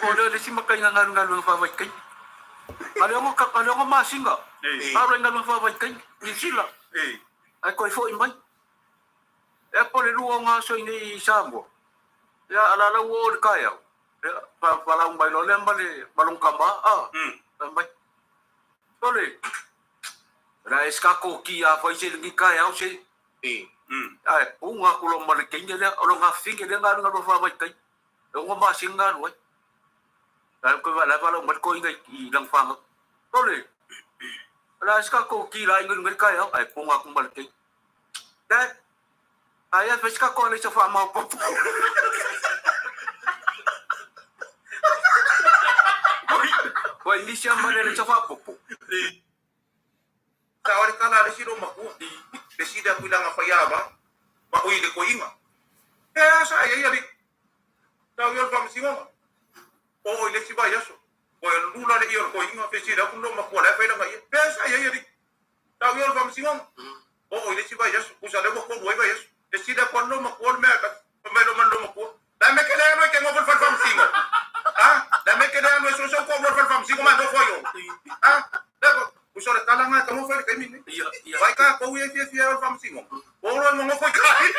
Oleh si makai ngalung fawai kai. Kalau ngo masing ga. Para ngalung fawai kai ni sila. Ai koi fo imai. E pole luo nga so ini sambo. Ya ala wo kaya. Palang bai lo lembale balong kamba tambay. Tole. Rais ka koki a foi se ngi kaya o se. Ai punga kulo malikin dia orang afing dia ngalo fawai kai. Ngo masing nga ro. Dahil ko wala pa lang ko ingay ilang fang. Tole. Rais ka koki la ngi kaya ai punga kung malikin. Dahil ayah pesca kau ni cepat mau pop. Kau ini siapa ni cepat pop? Tahu ni kalau ada si rumah ku, desi dah bilang apa ya ba? Bahu ini kau ingat? Saya ya di. Tahu yang kamu sih mama? Oh ini si bayar so. Kau yang dulu ada ior kau ingat desi dah pun rumah ku ada apa yang lagi? Saya ya di. Tahu yang kamu sih mama? Oh ini si bayar so. Usah ada kau dua bayar so. Decida cuando me acuerdo me acuerdo. Dame que le no hay que mover el famsingo. Dame que le no eso son como el famsingo más no follo. Luego, pues ahora está la mata, ¿cómo fue que mí? Vai cá, qual é esse el famsingo? Ora não foi cai.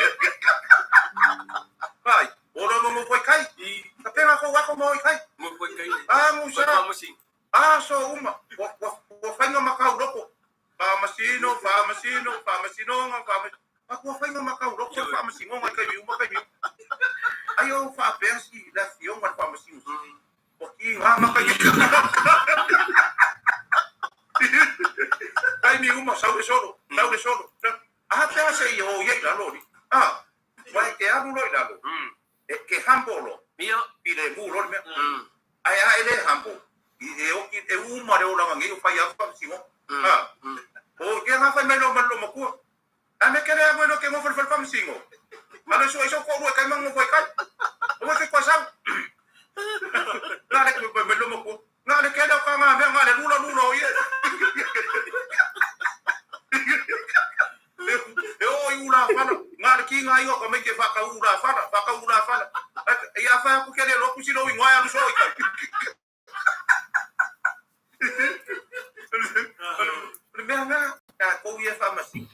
Vai, ora não foi cai. Tapi aku mau cai. Mau foi cai. Musa. So uma. Vou fazer uma macau Famasino. Aku fai nga makau ro ko fa masingo ngai kai biu makai biu ayo fa pensi da fio ngai fa masingo porque makai biu ai mi uma sabe solo até se yo ye la lori vai que abu lori la lo que hambolo Mia pide mu lori me ai ele hambo e uma re ola ngai fa ya fa masingo porque nga fa melo maku ame kere amo no que mo fal famsingo. Ano so ko ro kay mang mo kai. O se kwasang. Ngale ko melo mo ko. Ngale kede ka nga ngale lulo ye. O ula fala. Ngale ki nga yo ko me ke fa ka ula fala. Ya fa ku kede ro ku si no wi ngaya lu so kai. Primera ka ko ye famasi.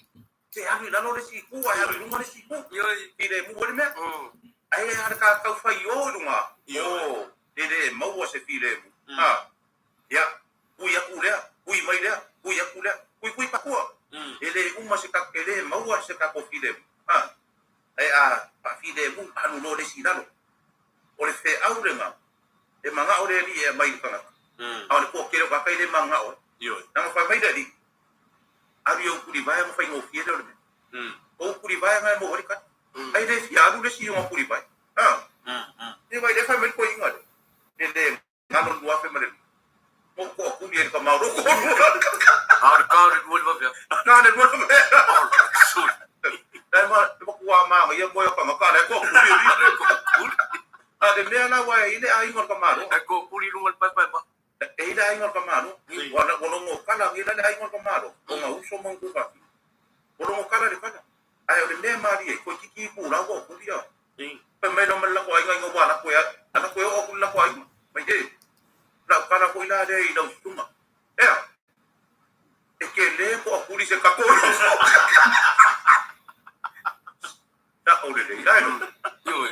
Se abre la lore si ku ay abre lunga si ku yo ide mu wori me ay ar ka ka fa yo lunga yo ide mo se file mu ya ku mai dia ku pa ku ide umma se ka ide mo se ka ko file mu ay pa file mu anu lore si dalo ore fe aure nga e manga ore li e mai kana ore ko kero ka ide manga o yo nang fa mai dadi avião Curibá mo fai ngofia de orde. O Curibá nga mo horikat. Ai de fiado de si mo Curibá. Ni vai de fa men ko ingat. De ngalon dua fe men. Mo ko ku dia ka mauro ko. Kau mo ba ya. Na de mo. Sul. Dai ma mo ku ma ya mo ka ka le ko ku dia. De me na wa ile ai mo ka mauro. Ko puli lungal pa. Ida ay nga kamano, wala mo kala ila ay nga kamano, kung uso mong bukati. Wala mo kala di kana. Ay rin me mari ko kiki pula ko kuya. Pa may naman la ko ay nga wala ko ya. Ana ko o kula ko ay. May de. La kala ko ila de ila usuma. Que le ko akuli se kakolo. Da ole de ila no.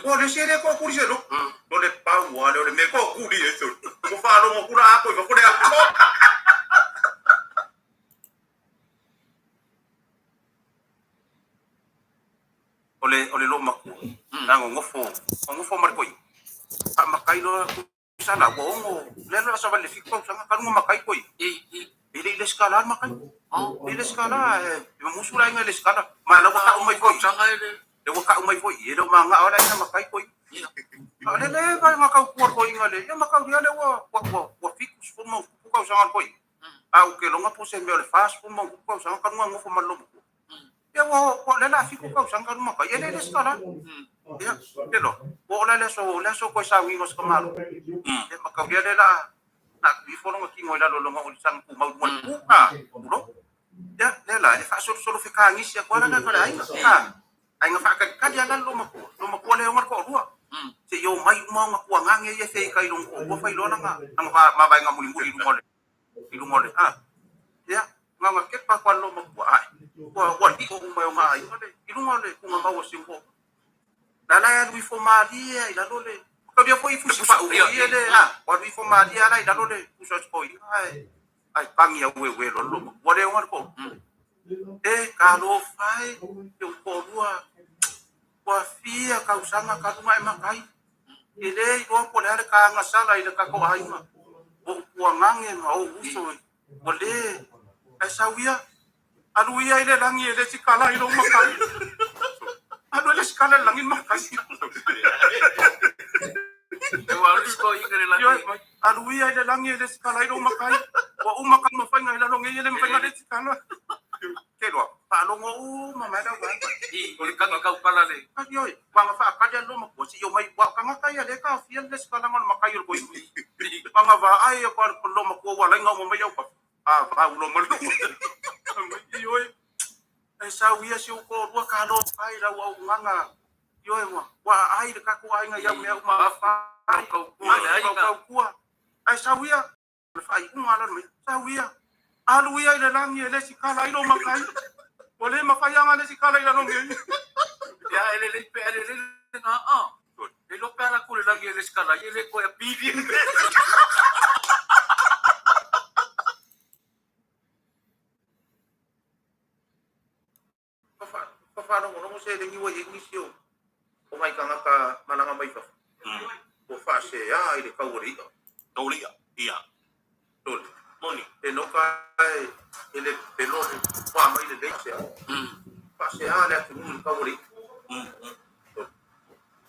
O le sere ko akuli se no. No le pa wala le me ko akuli eso. Ko fa lo mo kura ko ko de ako. Ole lo maku. Nango ngofo mar ko. Makai lo sana bongo. Le lo sa vale fikko sa kan mo makai ko. Ile skala makai. Ile skala musula nga ile skala. Mala ko ta umay ko. Sanga ile. Dewa ka umay ko. Ile mga wala na makai ko. Ale vai makau ko ingale. Ya makau dia le wa fikus fu mo ku ka sa ko. Au ke longa po se me le fast fu mo ku ka sa kan mo fu malo. Ya wo le la fiku ka sa kan mo ka. Ile le skala. Ya, pero wo la so ko sa wi ngos kamalo. Ya makau dia le la na before ngo kingo la lo ngo ulisang ku mau mo ku ka. Bro. Ya le la fa so fikangis ya ko la ka ai. Ai nga fa ka dia la lo mo le ngor ko ruwa. se yo mai uma nga kuangange ye se kai long ko fa ilona nga ang ma vai nga muli mole ya nga ke pa kwa lo mo ai wa di ko mai nga ai ilungole ku nga wa simpo la ya lui fo maria ila dole ko dia foi fu si fa u ye le wa lui fo maria la ila dole ku so ko ai pang ya we lo wa de ngor ko ka lo fai yo ko lua wa fia ka usanga ka mai makai ile ro ko le ka nga sala ile ka ko ai ma o ngange ma o uso ole asawia aluia ile langi ile sikala ile makai anu ile sikala langi makai aluia ile langi ile sikala ile makai wa umaka mafanya ile longe ile mafanya ile sikala kelo pa longo mama da wa ko ka ka pala le ayo wa fa ka dia lo mo si yo mai wa ka ka ya le ka fiel le sikala ngon makai yo ko nga va ai ko lo mo ko wa la ngo mo mai yo pa va ulo mo yo sa wia si ko ro ka lo ai la wa nganga yo wa ai ka ko ai nga ya me ma fa ko ku ai sa wia fa i ngala me sa wia aluia ile langi ile sikala ilo makai wale mafaya ngale sikala ilo ngi ya ile pe ile na ile pera ku langi ile sikala ile ko ya bibi fa no se de ni wa inicio o mai kanga ka malanga mai fa o fa se ya ile ka wori ia tol moni e no ka ele pelo wa mai de se fa se ala tu ka wori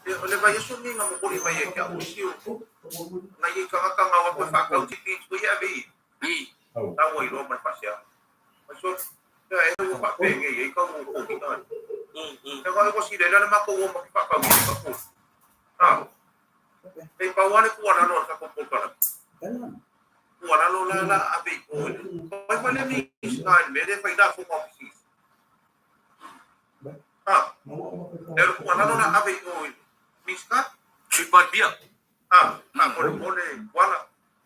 e ole vai so ni ngam ko mai e ka o sio na ye ka wa ko fa ka ti ko ya be ta wo ro ma fa se so e o fa pe nge e ka mo ko ta e ko si de la ma ko mo fa ka ko e pa wa ne ko na no ka ko ka wala lo la abi ko pai pai ni sky me de faida fo office el wala lo la abi ko miska chipat bia ko le wala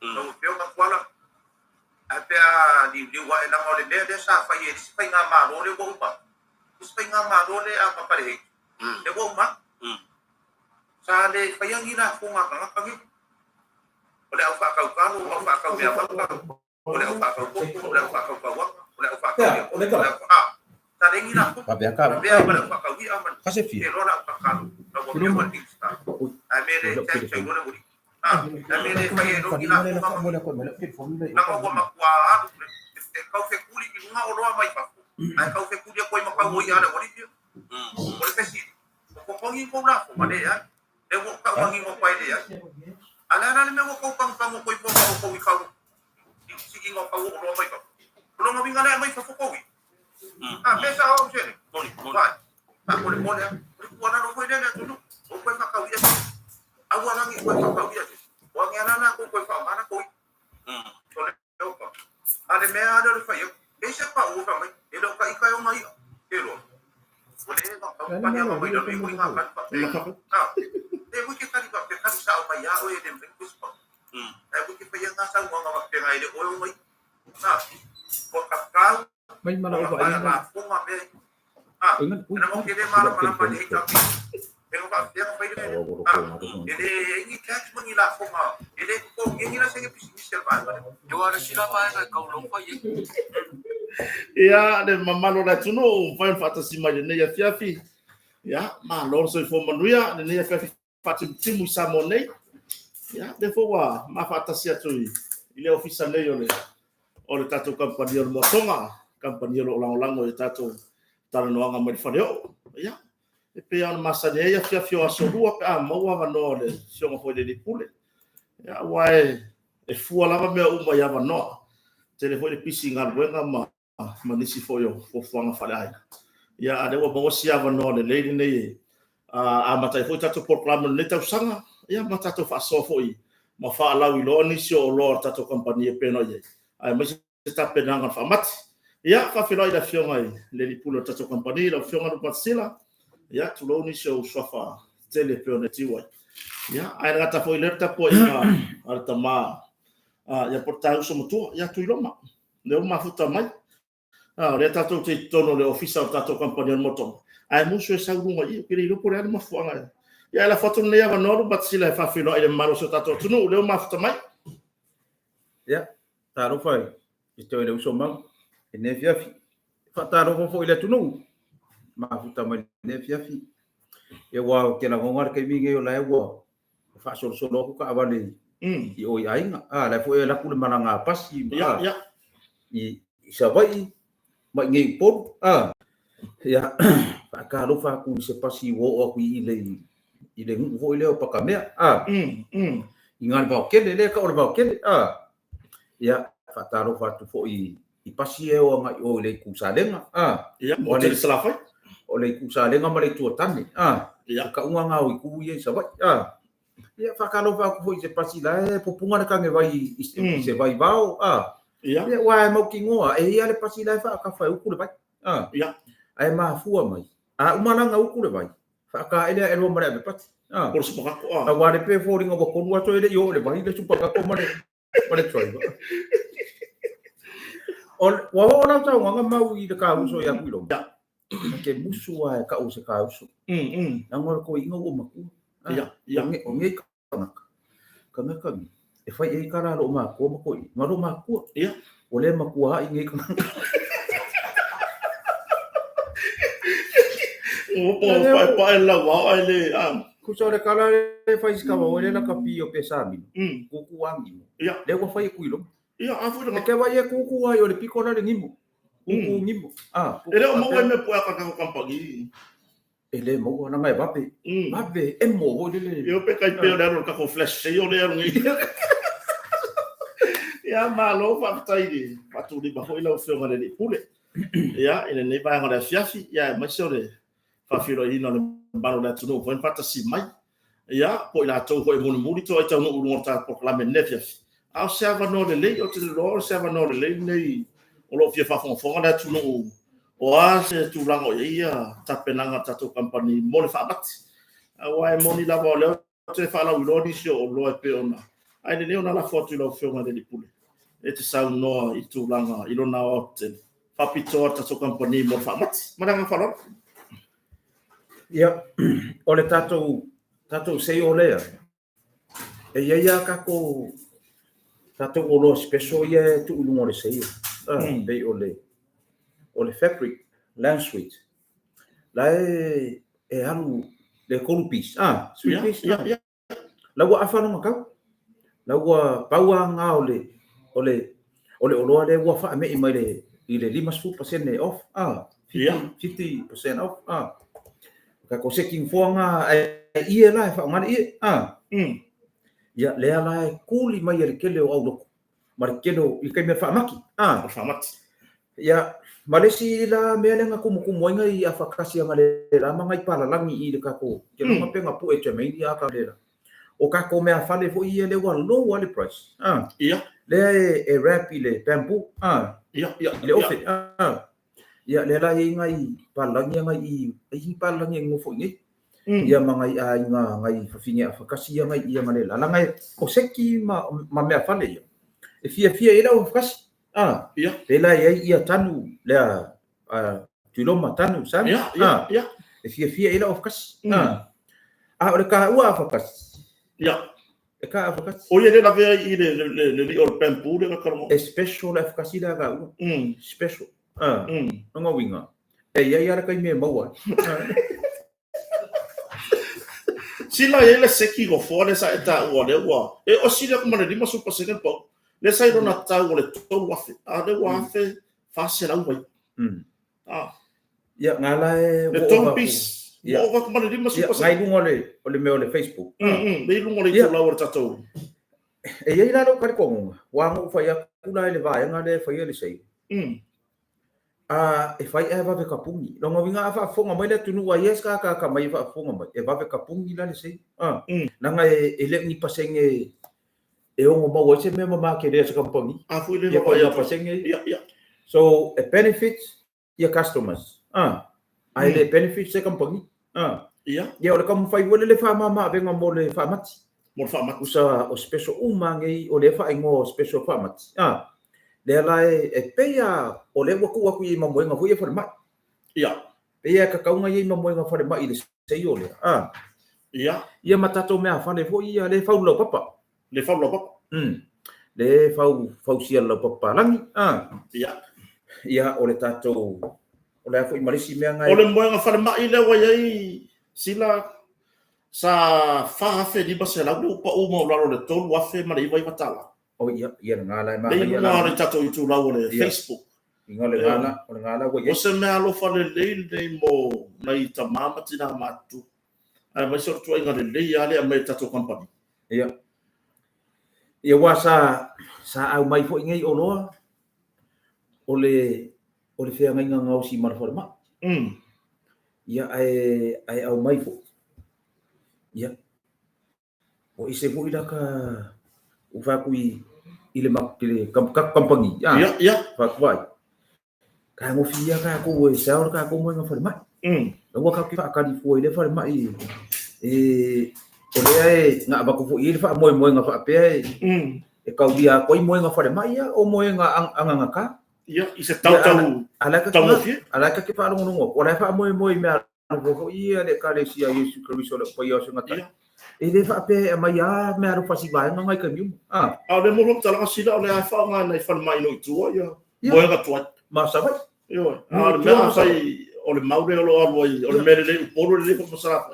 no peo ka wala ape di wa la ngole de sa fa ye si fa nga ma lo le bo pa si nga ma lo le apa pare de bo ma sa le fa yang ina fo nga ka oleh apa kau kamu apa kau dia apa oleh apa kau oleh apa kau bawa oleh apa kau oleh tadi ini aku dia oleh apa kau dia aman kasih dia orang apa kau kalau dia mati sta amere cek cek boleh boleh amere pakai lo ina aku mau makwa kau fekuli di rumah orang mai pak kau fekuli kau mau kau ya ada boleh dia boleh kasih kau ingin kau lah mana ya dia kau ingin mau pai dia ala me ko pang ko ikaw sige ngo ko ro mai ko lo mo bingala mai ko wi pesa o sele boni ko na ro ko de na tu o ko fa ka wi awa na ngi ko fa ka wi wa ngi na ko fa mana ko so le ko ale me ada ro fa yo pesa pa o fa mai e lo ka ikaw mai e lo boleh ko pa ya mai do ko nga pa bu ke kali ba ke kan sa o ya o e dem ko ko bu ke pa ya nga sa wa nga ke ngai de o mai ko ka ka mai mana o ba ya ko ma be na mo ke de mala pa de ka pero ba ya pa de ele ni tax mo ni la ko ma ele ko ngi na se ke pisi ba yo ara sila pa ka ka lo pa ye ya de mamalo la tuno fa fantasy ma de ya fiafi ya ma lor so fo manuia de ya fiafi timu samone ya de fo wa ma fantasy tu ile official le yo le tato kampanye lo motonga kampanye lo lang o tato tara no nga mo fario ya e pe an masa de ya fiafi o so rua mo wa no le so ngo de pule ya wa e fu ala me uma ya no telefone pisi ngal wenga manisi foyo fo fanga falai ya ade wa bo sia va no le lady ne a matai foi tato proclame le tau sanga ya matato fa so foi ma fa la wi lo ni sio lo tato compagnie peno ye ai ma sta penanga fa mat ya fa filo ida fionga le pulo tato compagnie la fionga no patsila ya tu lo ni sio so fa tele peno ti wa Ya, ai ngata foi lerta po ina ar tama. Ya portau so motu ya tuiloma. Le mafuta mai. Le tato te tono le ofisa o tato company moto. Ai muso e saunga i kiri lo por ana mafuanga. Ya la foto ne ava no bat sila fa filo ile maro so tato tunu le mafuta mai. Ya, taro fai. Ito ile uso mang. Ene fiafi. Fa taro fo ile tunu. Mafuta mai ne fiafi. E wa ke la ngongar ke minge o la e wa. Fa so ko ka avale. I o ainga. La fo e la kule mananga pasi. Ya. I sabai mai ngai por ya pa ka lo fa ku se pasi wo o ku ile ngu ile o pa ka mea ingal ba ke le ka o ba ke ya fa ta lo fa tu fo i pasi e o ngai o le ku sa lenga ya mo le slafa o le ku sa lenga ma le tu tani ya ka unga nga o ku ye sabai ya fa ka lo fa ku fo i se pasi la e popunga ka nge vai se vai bao ya wa mo kingoa e ia le pasi la fa ka fa uku le vai ya ai ma fua mai umana nga uku le vai fa ka ele elo mare be pat por so ka ko wa le pe fo ringo ko lua to ele yo le vai le supa ka ko mare troi on wa ona ta nga mau i de ka uso ya kuilo ya ke musu wa ka uso ka uso na ngor ko ingo o maku ya o nge ka e fai e kara lo ma ko ko ma lo ma ko ya o le ma ko ha inge ka o pa la wa ele ku so le kala e fai ska wa le la kapi o pesami ku ku wangi ya le ko fai ku ilo ya afu le ke vai ku ku ai o le piko na le ngimo ku ngimo ele o mo me po ka ka kampagi ele mo na mai vape e mo o le eu pe kai pe o le ka ko flash se yo le ngi ya malo fa taidi patu di ba foi la o fe ngale di pule ya ina ne ba ngale fiafi ya ma sore fa filo ina le balo la tuno foi pata si mai ya po la to foi mo muri to ta no uru ta por la men fiafi a serva no le o te lo serva no le nei o lo fia fa fon fon la tuno o a se tu lango ia ta penanga ta to company mo le fa bat a wa mo ni la vo le te fa la ulo ni sio o lo e pe ona ai le ona la foto lo fe ngale di pule e te sau noa i tūlanga i lona o te whapitoa ta tō company mo whamat. Maranga whanau? Ia, o le tātou sei o lea. E ia kako tātou o loa special ia tu ulungo le sei. Bei o le fabric, land suite. La e halu le kolupis. Sweet piece. Laua awhana makau. Laua paua ngā o le oloa le ua wha me i mai i le 5% off 50% off ka ko seking fonga ia la fa ngani ia le ala kuli mai le kele o aulo mar kelo i kai me fa maki fa mat ia malesi la me le nga kumu inga i afakasi ngale la manga i pala langi i le kako ke no penga pu e cheme i aka le o kako me afale fo i le wa low wall price ia le e wrap i le bamboo ia le ofe ia le la ngai palangi ngai i palangi ngofo ngi ia mangai a ngai fafinga fakasi ngai ia ngale la ngai o seki ma me afale ia e fia ila o fakasi ia le la ia tanu le tuloma tanu sam ia e fia ila o fakasi o le ka ua fakasi ia e ka fakasi o ia le la vea i le o bamboo le ka mo special la fakasi la ga special nga winga e ia kai me maua sila ele seki go fole sa eta o le wa e o sila ko mana lima super second po le sai do na ta o le to wa fe a le wa fe fa se la wa ia ngala e le to piece o ko mana lima super ngai ngole o le me o le Facebook le lungo le to la o tato e ia ila no kar ko wa ngo fa ia kuna le va ngale fa ia le sei e fai e va kapungi lo ngo vinga fa fonga mai le tunu wa yes ka mai fa fonga mai e va kapungi la le sei na nga e le ni pasenge e o mo wa se me ma ke le sa kapungi fu le ya ya pasenge ya so it benefits your customers ai le benefits sa kapungi Ia. Ia ole kam fai wele le fa mama venga mo le fa mati. Mo fa mat. Usa o special umangi o le fa ingo special fa mati. Le la e peia o le waku i mamoenga fu ia fa mai. Ia. Peia ka kaunga i mamoenga fa mai le sei ole. Ia. Ia matato mea fa le fu ia le fa lo papa. Le fa lo papa. Le fa sia lo papa langi. Ia. Ia o le tato o le fu i marisi mea ngai. O le moenga fa mai le wa ai sila sa fa fe di base la upa uma o le tolu afe ma le vai matala. O ia ngala ma ia ngala tato i tu la o le Facebook. Inga le ngala wa O se mea lo fa le mo mai ta mama tina matu. Ai mai so tu inga le ale mai tato company. Ia. Ia wa sa au mai fo ngai o loa. O le fea ngai ngau si mar forma. Ia ai au mai fo. Ia. O ise fo ida ka ufa kui ile makile kampangi. Ia. Fa vai. Ka mo fia ka ko e sa ka ko mo nga forma. Lo ka ki fa di fo ile forma i. O le ai nga ba ko fo ile fa mo nga fa pe. E ka dia ko mo nga forma ia o mo nga anga ka. Ia, isa tau alaka ke pa longo o la fa mo me ko ia le ka le sia Yesu Kristo le pa yo nga ta e le fa pe mai a me aro fa si ba nga ka mi le mo lo tala sila o le fa nga na fa mai no tu ia mo nga tu ma sa vai yo le me fa o le mau le lo o le me le polo le ko sa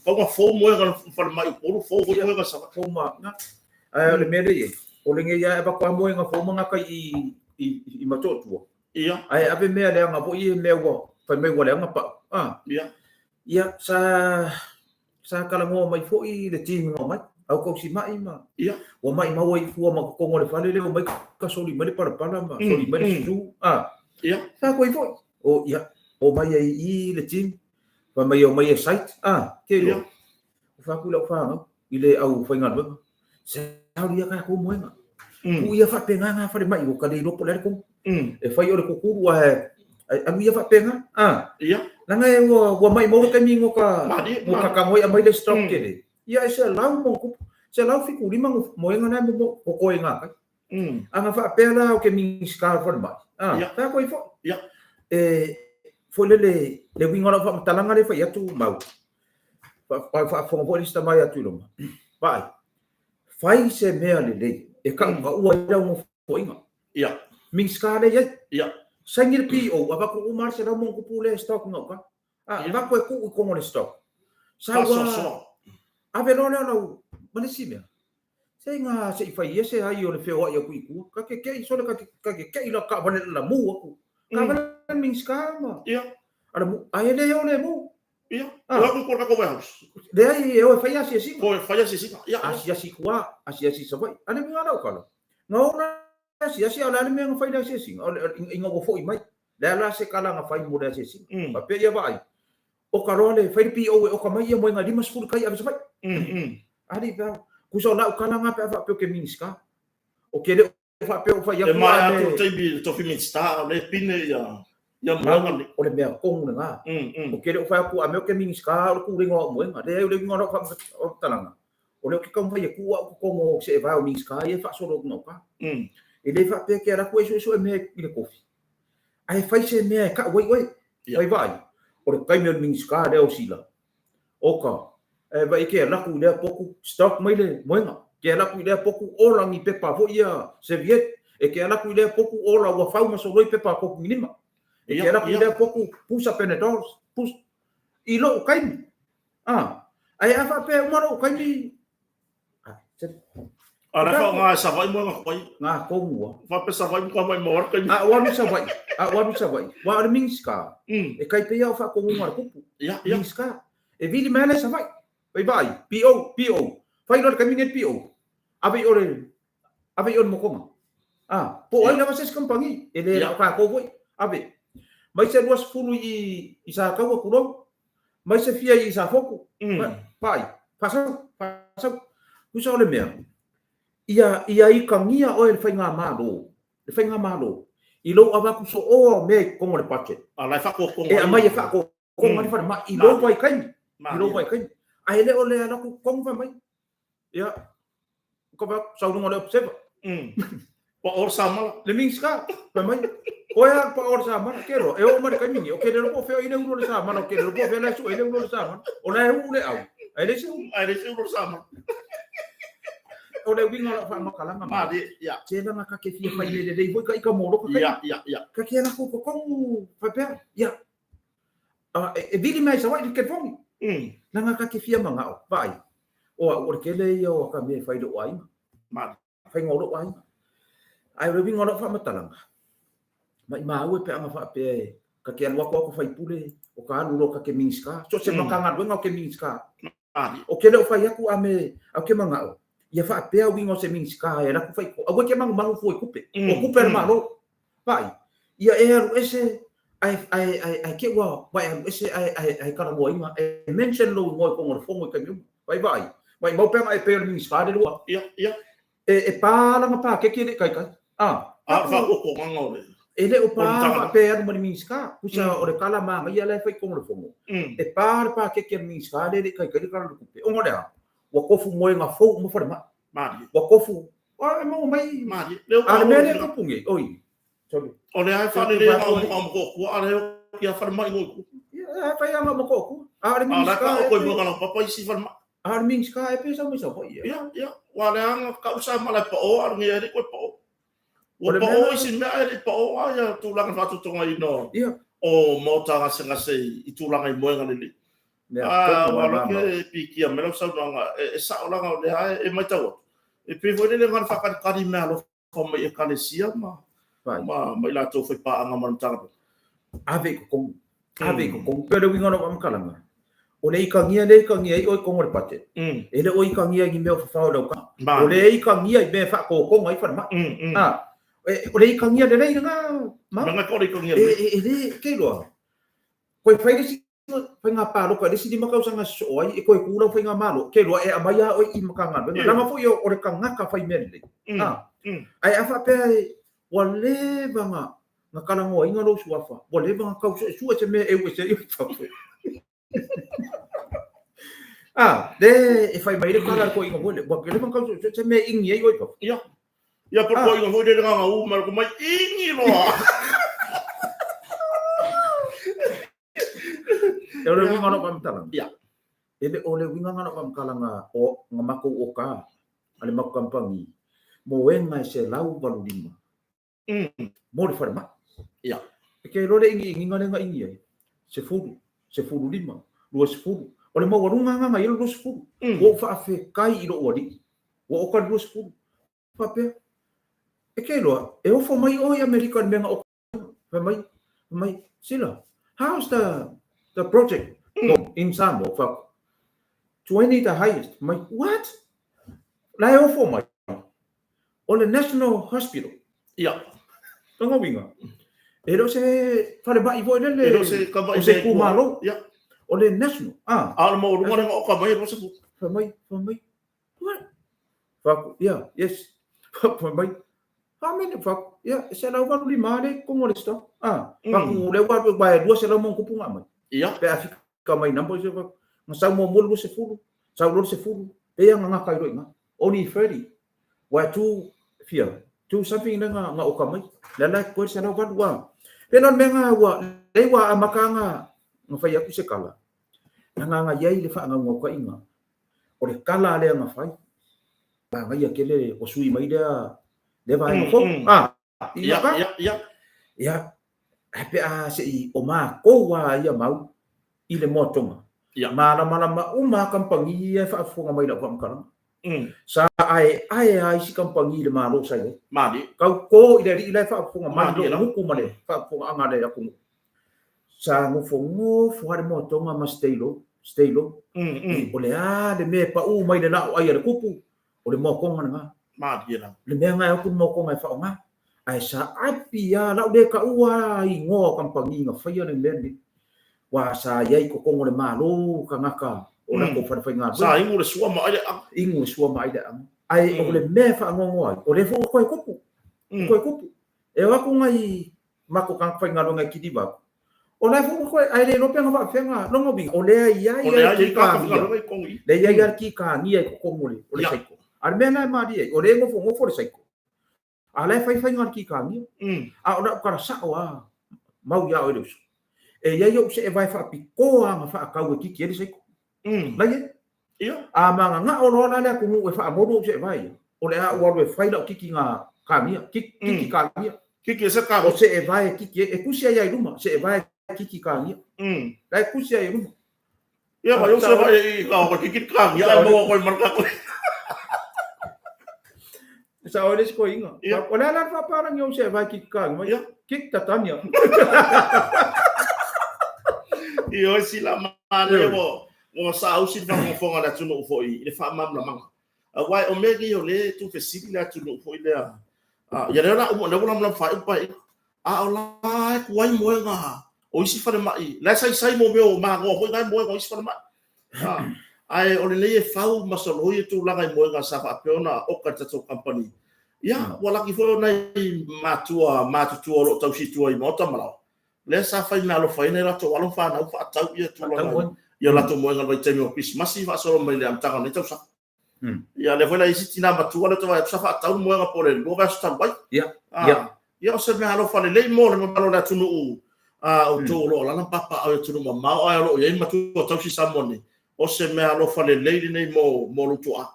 fa nga fo mo nga fa mai polo fo nga sa fo ma na le me le o le ngia ba kwa mo nga fo nga ka i matotua. Ia. Ai ave mea le anga po i mea wa. Fai mea wa le anga pa. Ia. Ia sa kalango mai fo i le timi ngā mai. Au kau si mai ma. Ia. Wa mai maua i fua ma kongo le fale le o mai ka soli mai le parapara ma. Soli mai le situ. Ia. Sa koi fo. O ia. O mai ai i le timi. Wa mai o mai e site. Ke lo. Fa kula fa no. I le au fai ngā luenga. Sa au lia ka ko moenga. Ku ia fa penga nga fa mai o ka le lopo le ko. E fai o le kokuru a a ia fa penga. Ia. Langa e wa mai mo ka mi ngo ka ngoi a mai le stock ke le. Ia se lau mo ku se lau fiku lima mo nga na mo ko nga ka. Anga fa pela o ke mi ska fa mai. Ta ko fo. Ia. Fo le winga la fa talanga le fa ia tu mau. Fa fo mo lista mai atu lo. Vai. Fai se mea le e ka ua mo fo inga. Ia. Ming skale ye. Ia. Sangir PO aba ko umar se mo ko pule stock no ka. Ba ko ku ko mo stock. Sa wa. Ave no no manisime. Se nga se fa ye se ai o le feo ya ku ka ke so le ka ke ila ka bane la mu ku. Ka bane ming skama. Ia. Ala mu ai le yo le mu. Ia. Ua ko ko house. De ai e o fa ya si. Ko fa ya si. Ia. Asia si kuā, asia si savai. Ane mi ngana o kala. Ngā ora asia ala me nga fai na asia si. Inga wo fo i mai. Le ala se kala nga fai mo le asia si. Pa pe ia vai. O karo le fai pi o ka mai ia mo nga lima skulu kai ave savai. Ali ba. Kuso na o kala nga pe fa pe ke minska. O ke le fa pe o fa ia. E mai atu te bi to fi minsta le pine ia. Ia mo o le mea kong nga. O ke le o fa ku a me ke minska o ku ringo mo nga. Le le ngora fa o talanga. O le ke kong vai ku o kongo se va o minska ia fa so no ka. E le fa pe ke ara ku so e me ile kofi. Ai fai se me ka wai vai. O le kai me minska le o sila. O ka. E vai ke la ku le poku stock mai le mo nga. Ke la ku le poku o rangi pe pa fo ia serviette. E ke la ku le poku o la wa fa ma so roi pe pa poku minima. E ke la ku le poku pusa penedors. Pus ilo kai. Ai afa pe umaro kai ni. Ara fa nga sa vai mo nga koi. Nga kongo. Fa pe sa vai mo mai mor kai. Wa mi sa vai. Wa mi sa vai. Wa ar minska. E kai pe ia fa kongo mar kupu. Ia. Minska. E vili mele sa vai. Vai. PO. Fai no caminho PO. Ave ore mo konga. Po ai na mas kampangi. Ele ka ko voi. Ave. Mai se duas fulu i sa ka ko ro. Mai se fia i sa foku. Pai. Pasau. Kusa ole mea. Ia i kangia o e fai ngā malo. E fai ngā malo. I lo ava ku so o me kongo le pache. Ala fa ko kongo. E mai e fa ko kongo le fa ma i lo vai kai. Ilo vai kai. Ai le ole ala ku kong fa mai. Ya. Ko ba sa lu ngole observe. Pa or sama. Le ming ska. Fa mai. Ko ya pa or sama kero. E o mar kai mingi. O ke le ko fe ine ulo le sama. O ke le ko fe la su ine ulo le sama. O la e ule au. Ai le ur sama. O le winga la fa makalanga. Ma di ya. Chela na ka ke fia fa ile le voi kai ka mo ka kai. Ya. Ka ke na ko kong fa pe. Ya. E vili mai sa wai ke fongi. Nanga ka ke fia manga o. Vai. O ke le yo ka me fa do ai. Ma Fa ngolo ai. Ai re winga la fa matalanga. Mai mau pe anga fa pe ka ke alwa ko fa pule o ka lu ka ke minska. So se makanga wenga ke minska. O ke le fa yaku ame a ke manga o. Ia fa pe winga se minska e la ku fa ko. A ke manga foi kupe. O kupe malo. Vai. Ia e aru ese ai ke wa vai ese ai ka mo inga e mention lo mo ko ngor fongo ka mi. Vai. Vai mo pe ai pe minska de lo. Ya. E pa la pa ke kai. Fa ko ngore. Ele o pa pe anu mani minska, pusa o le kala manga ia le fai kongo le fongo. E pa ke minska le kai kala le kupe. O ngora. Wa kofu moi nga fo mo fa ma. Wa kofu. Wa mo mai. A me le ko pungi. Oi. Sorry. O le ai fa le ko ale ia fa mai ngo. Ya fa ia mo ko. A le minska. Ko mo kana papa isi fa ma. A le minska e pe sa mo sa po. Ya. Wa le anga ka usa mala pa o ar ngi ele ko pa o. O pa o isi me ele pa o ya tu langa fa tu tonga ino. O mo tanga senga sei i tu langa i moenga lili. Wala ke piki a mera sa langa e sa langa le ai e mai tau. E pe vo le ngan fa ka kari me alo fa mai e kalesia ma. Mai la to fa pa anga man tanga. Ave ko pero winga no am kalanga. O le ikangia i o kongo le pate. Ele o ikangia i meo fa o ka. O le ikangia i me fa ko ngai fa ma. O le ikangia le nei nga ma. Nga ko le ikangia. Le ke lo. Ko fai desi fai nga palo ko desi di makau sanga so ai ko ku fai nga malo. Ke lo e amaya o I makanga. Nga nga fo yo o le kanga ka fai mele. Ai afa pe wale banga nga kalango inga lo suafa. Wale banga kau su se me e se I fa. Le e fai mai le kala ko inga vole. Wa ke le banga kau se me ingi e oi pa. Ya por ko inga vole nga u mar ko mai ingi lo. Ele winga no pam talang. Ya. Ele ole winga no pam kalanga o ngamako oka. Ale mak kampangi. Mo wenga se lau balu lima. Mo le farma. Ya. Ke lo le ingi nga ingi ai. Se fulu lima. Lo se fulu. Ole mo warunga nga i lo se fulu. O fa fe kai i lo ori. O ka lo se fulu. Fa pe. E ke lo e o fo mai o American menga o fa mai sila. How's the project in Sambo for 20 the highest? My what? Lai o for my on the National Hospital. Ya. Tanga winga. Ero se fale ba I voi le. Ero se ka ba se kumalo. Ya. On the National. Al mo ru ngore o ka mai ro se fu. For my. What? Fuck yeah, yes. For my. Amen fuck. Yeah, se la va lima le con le sto. Ba ku le wa ba dua se la mo ku punga mai. Ya. Pe afika mai nampo se fa. Sa mo mo se fulu. Sa lo se fulu. Pe yang nga kai roinga. Only 30. Wa tu fear. Tu something nga o ka mai. La la ko se la va wa. Pe non menga wa le wa amakanga nga fa ya ku se kala. Nga yai le fa nga ngo ka inga. O le kala le nga fa. Ba nga ya kele o sui mai da. Le vai mo ya ape a se I o ma ko wa ia mau I le motonga ya mala uma kampangi e fa fonga mai da pam kala sa ai si kampangi le malo sai mali kau ko I le fa fonga mai lo ku male fa fonga anga le aku sa ngo fongo fo har motonga ma stelo o le a le me pa mai le na ai le kupu o le mo konga nga mali la le me nga ku mo konga fa nga ai sa api ya la de ka ua I ngo kampangi nga fa ya le lendi wa sa yai ko kongo le malo ka ngaka o na ko fa fa nga sa ingu le suama ai ai o le me fa ngo ai o le fo ko kupu e wa ku ngai mako ka fa nga lo nga kidiba Ona fu ko ai le no pe ngava fenga no ngobi o le ia ia ki ka ka kongi le ia ki ka ni e ko mole o le saiko ar mena ma di o le ngofo le saiko ala fai ngar ki ka ni a ona ka sa wa mau ya o le e ia yo se vai fa piko a ma fa ka o ki ki le saiko la ia a ma nga o no na le ku e fa mo se vai o le a o le fai la ki nga ka ni ki ka ni ki se ka o se vai ki e kusia ia luma se vai kiki kang lai kusia yun ya ba yo se ba ka kiki kang ya mo ko marka ko sa oles ko inga wala la fa parang yung se vai kiki kang ma kik tatanya yo sila mane mo sa usin ba mo fonga la tuno fo i le fa mam la mang wai o megi yo le tu fesili la tuno fo ile ya le na mo le mo fa pa a ola wai mo nga o isi fare mai la sai mo meu ma go ho ngai mo go isi fare mai ai o le fau masolo i tu langa mo nga sa fa peona o ka tso company ya wala ki fo nai matua lo tau si tua i mota mala le sa fa na lo fa ina la to wala fa na fa tau i tu lo ya la to mo nga vai temi o Christmas i fa solo mai le am tanga ne tau sa ya le vola isi tina matua le to va sa fa tau mo nga por el go ga sta bai ya se me halo fa le mo le mo la tunu o to lo la papa o tunu ma o lo ye ma tu tau si samoni o se me alo fa le nei mo lo tu a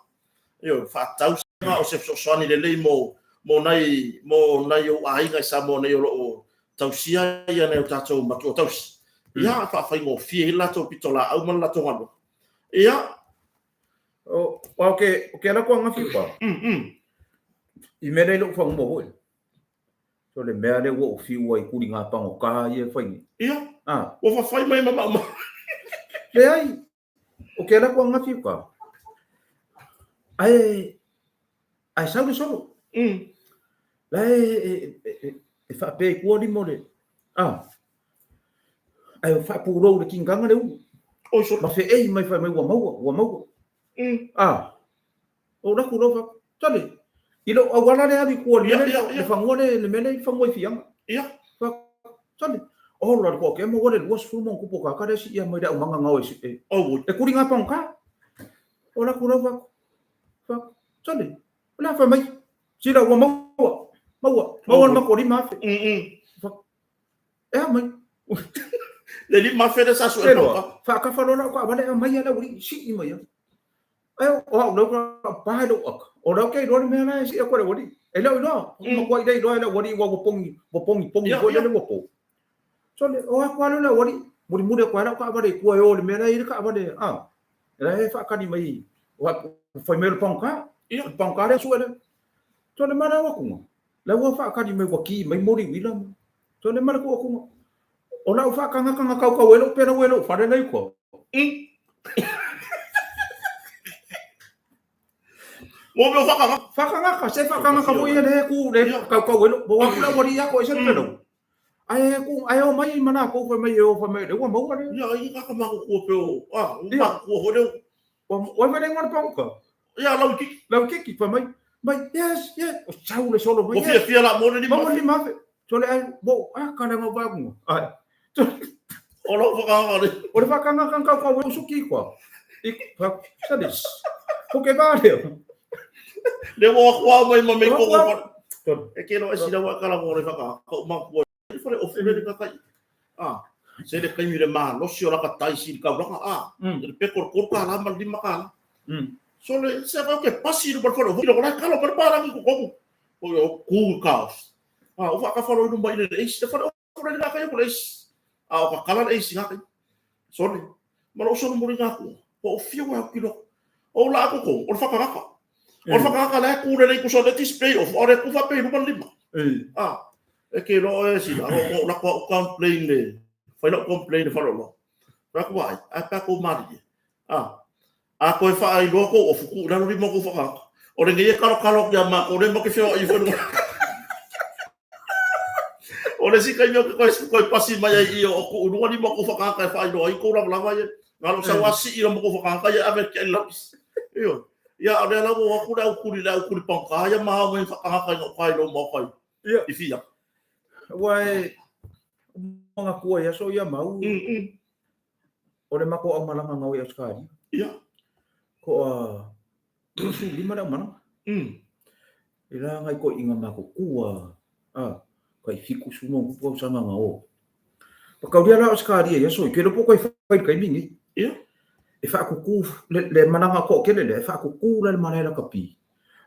yo fa tau o se so ni le mo nai o ai ga samoni o tau si ya ne ta to ma tu tau si ya fa ngo fi la to pitola au man la to ngalo ya o la ko nga fi pa i me le lo fa mo ho so le mea le wo fi wo i kuri ngā pango ka ye fai ia wo fa fai mai mama le ai o ke la ko nga fi ka ai sa le solo la e fa pe ko di mole ai fa pu ro le kinganga le o so ma fe ei mai fa mai wa mau o la ku ro fa tale ilo awala le abi ko le fa ngone le mele fa ngoi fiang fa tale o lo ko ke mo le was fu mo ku po ka si ia mai da manga ngau e kuri nga pang ka o la ku ro fa tale la fa mai si la wa mau ma ko di ma fe mai le di ma fe de sa su fa ka fa lo na ko avale mai ya la uri si mai ya o no pa do o lo ke do me na si ko le wori e lo no mo ko dai do le wori wo pongi ko le wo po so le o ko le wori muri ko na ka ba de ko yo le me na i ka ba de le fa ka ni mai wa foi me ponka le su le so le mana wa ku le wo fa ka ni mai wa ki mai mori wi la so le mana ko ku o la fa ka ka welo pero welo fa le ko mo me fakanga ka mo ia le ku le ka welo bo wa kula wori ya ko ese pero ai o mai mana ko fa mai le wa mo le ya i ka ma ko pe o ma ko ho le o me le ngor pa ya la ki fa mai yes o chau le solo mai o fia la mo ni ma fe so le bo ka le mo ba ku o lo fakanga ka welo suki ko fa sadis porque vale le mo kwa mai me ko e ke no si la wa kala mo le fa ko ma ko e fo le ofere de ka se le kai le ma lo si ora ka tai si ka ra le pe ko ka la ma di ma ka so le se va ke pasi do por fo lo la kala per para ki ko o ku ka o fa ka fo lo mai le e se fa o le ka ka le o ka kala e si ka so le ma lo so mo ringa ko o fio wa ki lo o la ko o fa ka o fa ka la ku le ku so le display of ore ku fa pe lu lima e ke lo e si o la ko complain le fa no complain fa lo ra ku ai a pa ko mari a ko fa ai lo ko o fu ku la no lima ko fa ka o le nge kalo ya ma o le mo ke fio i fo o le si ka yo ko pasi mai ai o ku no lima ko fa ka fa ai lo ai ko la la vai ngalo sa wasi i mo ko fa ka ya ave ke la yo ya ada la wo ku da ku pangka ya ma mo fa ka ka no kai lo mo kai i fia mga kua ya so ya mau. Ore mako ang malanga ngau ya sekali. Iya. Ko su lima dah mana? Ila ngai ko inga mako kua. Kai fiku sumo ko sama ngau. Pakau dia lah sekali ya so kira pokoi fai kai mingi. Iya. E fa ku le mananga ko kele le fa ku le manela kapi.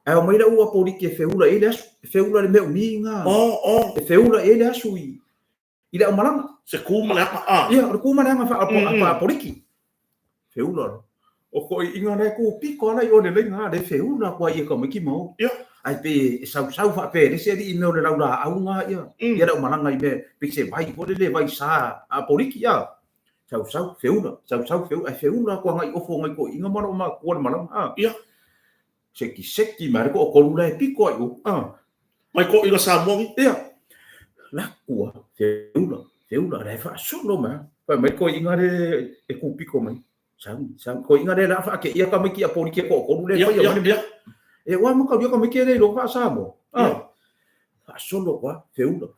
Ai o mai la ua pori ke feula ele feula le meu minga. E feula ele asui. Ila o malanga se kuma le apa ia o kuma le fa apa poriki. Feula. O ko inga le ku piko na yo le lenga le feula kwa ia ka miki mo. Ia. Ai pe sau fa pe le se di email le laula au nga ia. Ia da o malanga i be pe se vai po le vai sa a poriki ia. Sau feula feu ai feula ko ngai ofo ngai ko inga maro ma ko malam Ia. Seki mar ko lula e piko ai mai ko inga Samoa ia la ko feula le fa solo ma pa mai ko inga le e ku piko mai sam ko inga le la fa ke ia ka mai ki a poli ke ko lula ia ia e wa mo ka dia ka mai ke le lo fa samo fa solo kwa feula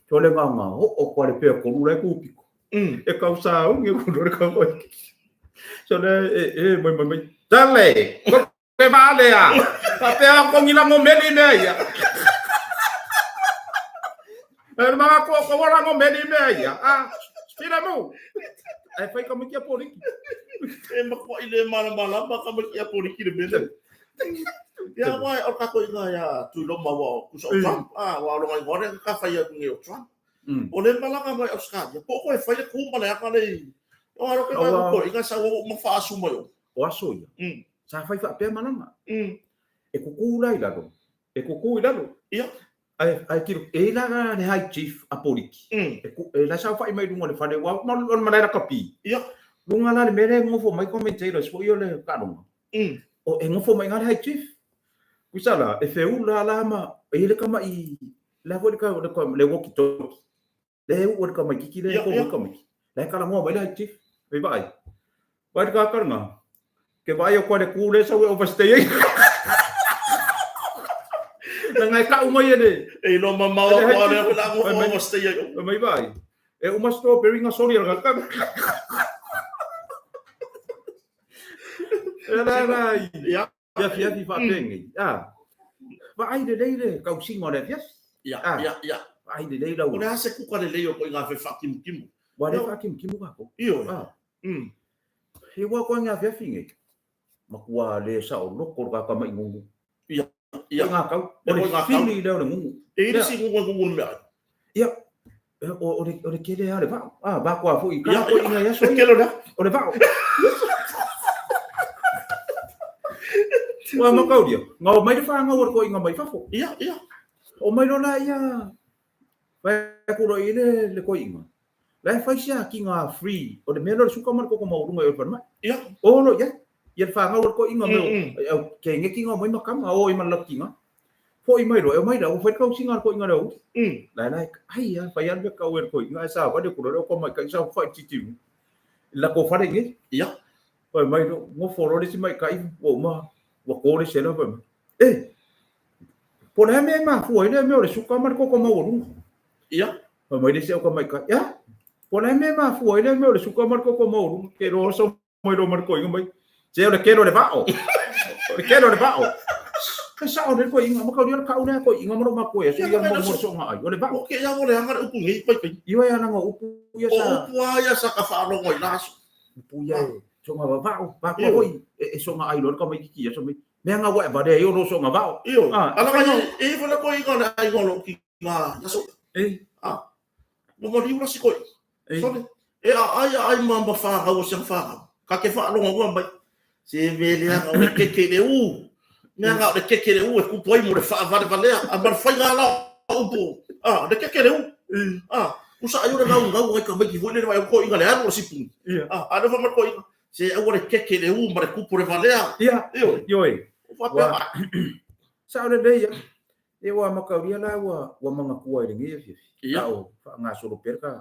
to le nga o ko le pe ko lula e ku piko e kau sa nge ko do ka mo so le mai dale pe vale pe ko ngila ngo meli me ya ma ko wala ngo meli me ya tira mo ai fai como que a poliki e ma ko ile mala ba ka mo ki a poliki de bele ya wai o ka ko inga ya tu lo ma wa ku so Trump wa lo ngai ngore ka fai ya ngi o Trump o le malanga mai Australia po ko e fai ku mala ka le o aro ke ko inga sa o ma fa asu mo o aso ya sa fai fa pe malanga e kuku lai lalo ia ai kiro e la ne hai chief a poliki e la sa fai mai dunga le fale wa ma la kapi ia dunga la mere ngofo mai commentator so yo le kanonga o e ngofo mai ngai hai chief kusala e feula la ma e le kama i la vo le woki toki le wo ka mai kiki le ko ka mai le kala mo mai hai chief vai ka karna ke vai o kwa le kule sa we overstay ngai ka umai ne e lo ma ma wa le la mo overstay mai vai e uma strawberry nga sorry ga ka era ia ya fi fa pengi va ai de le ka usingo le yes ia ai de le la o le ase ku ka le le ko inga fe fakim kim wa le fakim ka ko io he wa ko nga fe finge makua le sa o loko ka mai ngungu ia nga ka o le fili le ngungu e le si ngungu me ia o le kele ale ba ko fu i ka ko inga ya so kelo da o le ba wa ma ka dia nga mai fa nga ko inga mai fa fo ia o mai no la ia vai ko ro ile le ko inga la fa sia ki nga free o le melo suka mar ko mo runga e fa ma ia o no ya ia fa nga ko inga me ke nge ki nga mai ma kam o i man la ki nga fo i mai ro e mai da o fa ka singa ko inga ro la ai ya fa ya be ka wer ko inga sa va de ko ro ko mai ka sa fa ti ti la ko fa de nge ia pa mai no mo fo ro le si mai kai o ma wa ko le se no pa po le me ma fu ile me o le suka mar ko mo ru ia pa mai le se ko mai ka ya po le me ma fu ile me o le suka mar ko mo ru ke ro so mo ro mar ko inga mai se o le ke ro le va o le ke ro le va o ka sa o le ko inga ma ka ri ka una ko inga mo ma ko ya so ya mo so nga ai o le va o ke ya mo le hanga upu ngi pai yo ya na ngo upu ya sa upu ya sa ka fa lo ngoi las upu ya so nga va ko hoi e so nga ai lo ka mai ki ya so mai me nga wa ba de yo no so nga va io ala ka e fa la ko inga na ai ngolo ki ma ya so mo mo ri si ko so ai ma ba fa ha o se fa ka ke fa lo ngo ba se vele nga o ke le u nga de ke le u e ku poi mo le fa va le a ba fa nga la upu de ke le u usa ayo na ngau ka mai ki vole vai ko inga le ano si pu ada fa mar ko se agora ke le u ma ku por vale yo sa le de ya e wa ma ka ri la wa manga ku ai ngi ia o fa nga so per ka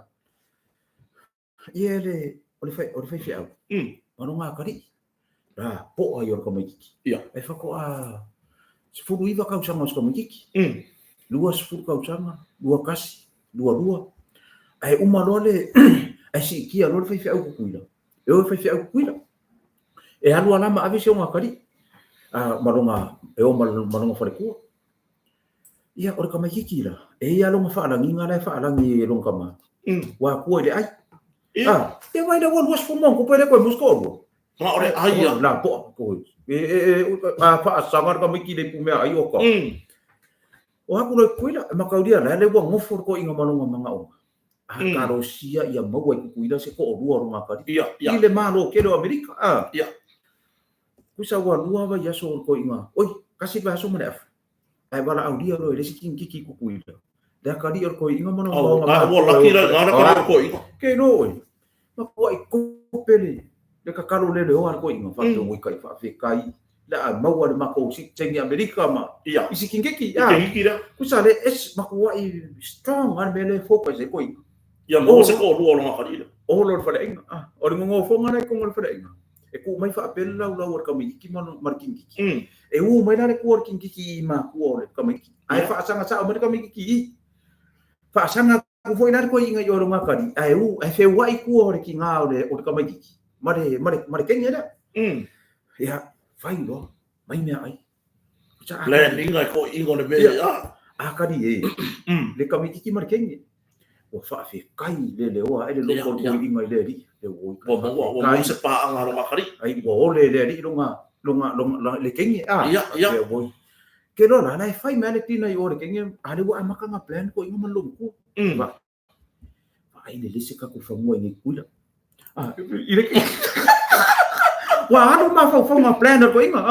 ele o le fai fi au ma no nga ka ri po ai o ka mai ki ia e fa ko se fu iva ka usanga ka mai ki lua se fu ka usanga lua kasi lua ai uma lole ai si kia lole fai au kuila eu fai au kuila e alu ala ma ave se uma kari maronga e o maronga fare ku ia ora kama kikila e ia longa fa ala nginga lai fa ala ngi longa kama wa ku de ai e vai da was for mon ko pere ko musko ma ore ai ya la po ko fa sangar kama kile pu me ai o ko o aku lo kuila makaudia la le wa ngofo ko inga maronga manga o karosia ia mau ai kuila se ko rua ronga kari ile malo ke do Amerika kusa wa lua wa ya so ko inga oi kasi ba so mana ai bala au dia lo le sikin kiki ku kuila da kali or ko inga mana wa laki la ngara ko inga ke no oi ma ko ai ko pele le ka kalo le o ar ko inga fa to mo kai fa fe kai la mau wa ma ko si tengi Amerika ma sikin kiki kusa le es ma ko ai strong ar mele focus e ko inga ya mo se ko rua ronga kari o lo fa inga o ngo fo ngana ko ngol fa inga e ku mai fa apel la war ka mi ki man marking ki e u mai na ku working ki ma ku ole ka mi ai fa sanga sa o ka mi ki fa sanga ku foi na ko inga yo ma ka di ai u ai fe wai ku ore ki nga ole o ka mi ki mare kenya da ya fai lo mai me ai le linga ko inga le me ka di le ka mi ki mare kenya o fa fe kai le o ai le lo ko inga le ri le wo mo se pa anga ro makari ai wo le ri longa le kengi ya boy ke lo na nai fai mane tina yo le kengi ale wa amaka nga plan ko inga malum ko ba ai le lise ka ko fa mo ni kula ile wa anu ma fa nga plan ko inga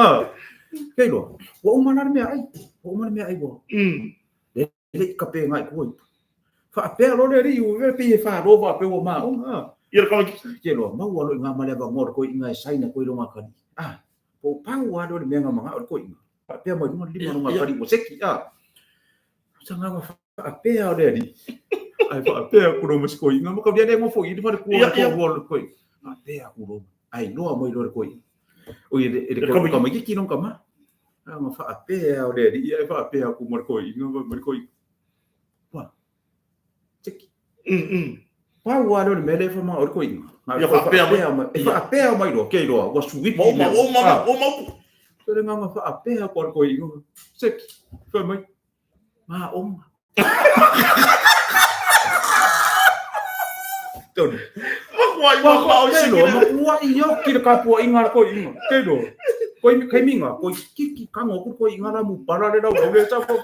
ke lo wa umana me ai bo le ka pe ngai ko fa pe lo le ri u ve pe fa ro ba pe wo ma ia ka ke lo ma wa lo nga ma le ba ngor ko inga sai na ko lo nga kan po pau wa do me nga mga ko inga pe mo no lima no nga kari mo seki sanga wa fa pe o le ri ai fa pe ko ro mo ko inga mo ka dia mo fo i fa ko ko pe ko ro ai no mo lo ko o ye de ko ma ki no ka ma nga fa pe o le ri ai fa pe ko mo ko inga mo ko wa seki pa wa do me le fa ma or ko inga ya fa pe mai do ke do wa su wi o ma pero nga fa pe ko inga sek fa mai ma ton wa si do ma yo ki ka po inga ko inga ke do ko kai minga ko ki ka ngo ko inga ra mu para le do le sa ko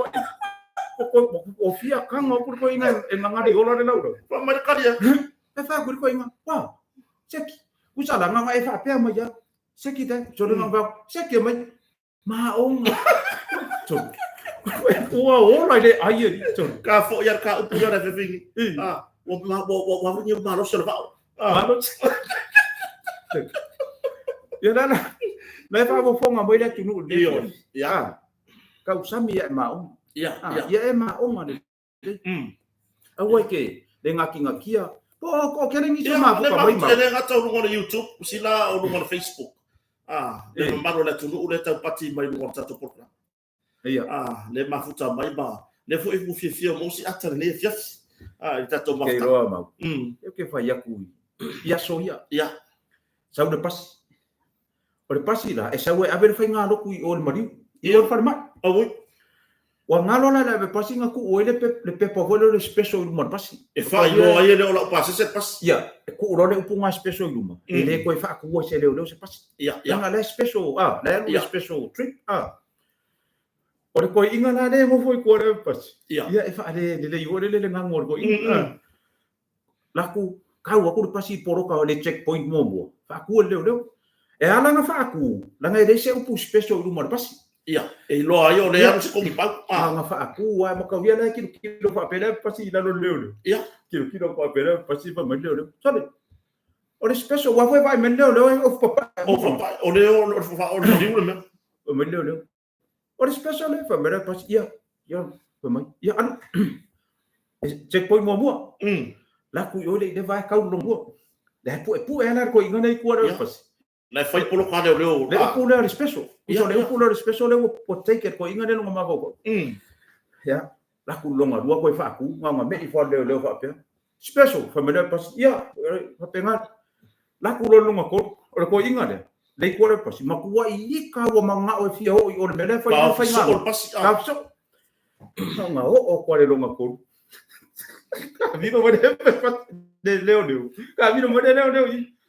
o fia ka ngo ko inga e nga ri ola le do fa ma ka dia e fa ko inga wa seki usala nga e fa pe ma ya seki ta so le nga seki mai ma ton wa o le ai ton ka fo ya ka upu ya de vingi wa ni ma lo se va ya dana le fa bo fonga mo le tunu de ya ka usami ya ma ya ma ma de awe ke le ngakia ko ke ni ma ko mai ma le ngata lu ngona YouTube sila lu ngona Facebook le maro le tunu le ta pati mai lu ngona to porta le mafuta mai ba le fo e fu fia mo si ata le fia ita to ma ke ro ma e ke fa ya ku ya so ya sa de pas o de pasi la e sa we a ver fa nga lo ku o le mari e o farma wa ngalo la le pasi nga ku o le pe po le special mo pasi e fa yo ai le o pasi se pas ya ku ro le upunga special luma e le ko fa ku o se le se pasi ya nga le special le special trip ore ko inga na le mo foi ko le pasi ya e fa le yo le ngangor ko inga la ku ka wa ku pasi poro ka le checkpoint mo fa ku le e ala nga fa ku la nga le se upu special luma pasi ya e lo ai o le anu se ko pa nga fa ku wa mo ka via na kilo fa pele pasi la lo le ya kilo fa pele pasi fa me le sabe o le special wa foi vai me le o papa o le fa o le me o me le o le special le fa me pasi ya fa mai ya anu checkpoint mo la ku yo le vai ka lo mo le pu ela ko inga nei ko le pasi la fai polo ka le pu le special so le pu le special le po take it ko inga le ma ko ya la ku lo ma ko fa ku nga me i fa le fa pe special family pas ya papenga la ku lo nga ko o ko inga de le ko pas makua I ka wa manga o fia o o mele fa nga ka so nga o ko le lo nga ko ka vi no mo de leo de ka vi no mo de leo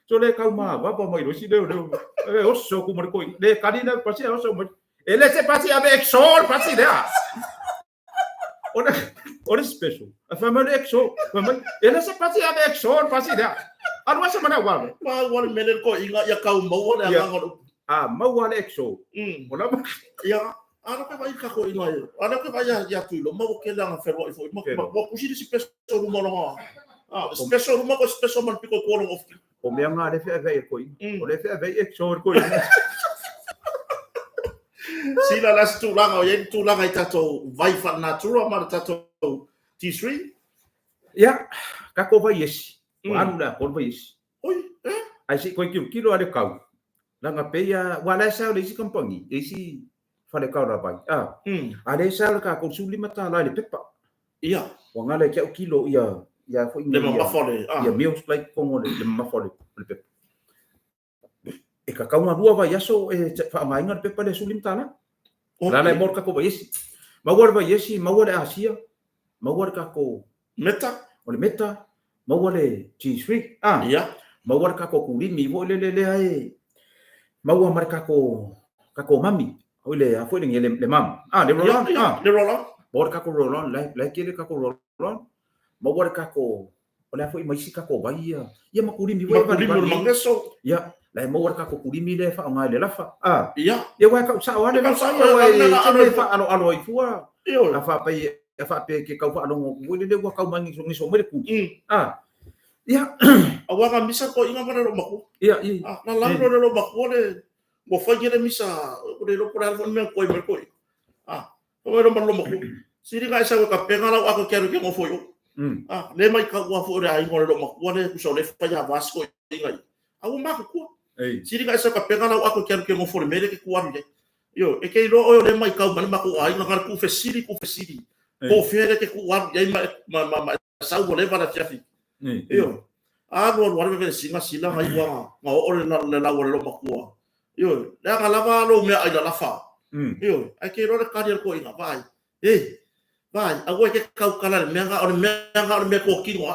so le ka ma va pa mo ro si leo o so ku mo ko le ka ni na pas o so mo ele se pasi avec sol pasi de Ora special. A family exo. Ele se pasi avec sol pasi de Arwa sa mana wa. Ma wa mele ko inga ya ka mo na nga mau wale exo. Wala ba? Ya, ana ka vai ka ko inga yo. Ana ka vai ya tu lo mo ke la fa ro ifo. Mo ku si special ru mo no. Special ru mo ko special man piko ko ro of. O me nga le fe ve ko. O le fe ve exo ko. Sila las tu langa o yen tu langa tato vai fa natura ma tato T3. Ya, ka ko vai yes. Anu la ko vai yes. Oi, Ai si ko kilo ale kau. Langa peia wala sa le si kampangi. E si fale kau la vai. Ale sa ka ko suli mata la le pepa. Ia. Wanga le ka kilo ia fo Le ma fole. Ia meals like kongo le ma fole le pepa. E ka kaunga rua vai aso e fa mai ngar pepa le suli mata la. La le morka ko vai esi. Mawar vai esi, mawar Asia. Mawar ka ko Meta. Ole meta. Mawar G3. Ia. Mawar ka ko kulimi vo le ai. Mau amar kako mami ole a foi le mam le rolon le rolon bor kako rolon la kile kako rolon mau kako ole foi mai kako vai ia makuri mi vai mangreso ya la mau kako kulimi le fa ngai le lafa ia ia wa ka sa le sa wa fa alo i fua la fa pe ke ka fa alo ngo le wa ka mangi so mere ku Ya, awaka misa ko inga para lo mako. Iya. Na langro lo mako le mo fajire misa ko le lo pura fon men ko mer ko. Ko lo mako. Siri ka isa ka pengala ako kero ke mo foyo. Le mai ka wa fo ai mo lo mako le ku so le fa ya vasco inga. Awu mako ko. Siri ka isa ka pengala ako kero ke mo fo mere ke ku ande. Yo, e ke lo o le mai ka man mako ai na ku fe siri. Ko fere ke ku wa ai ma sa wo le para tiafi. Yo, anu wala me singa sila ngai wa nga ore na le lawa lo makua. Yo, le nga lava lo me ai la fa. Yo, ai ke ro ka ko inga vai. Vai, agora ke kau kala me nga me ko kingo.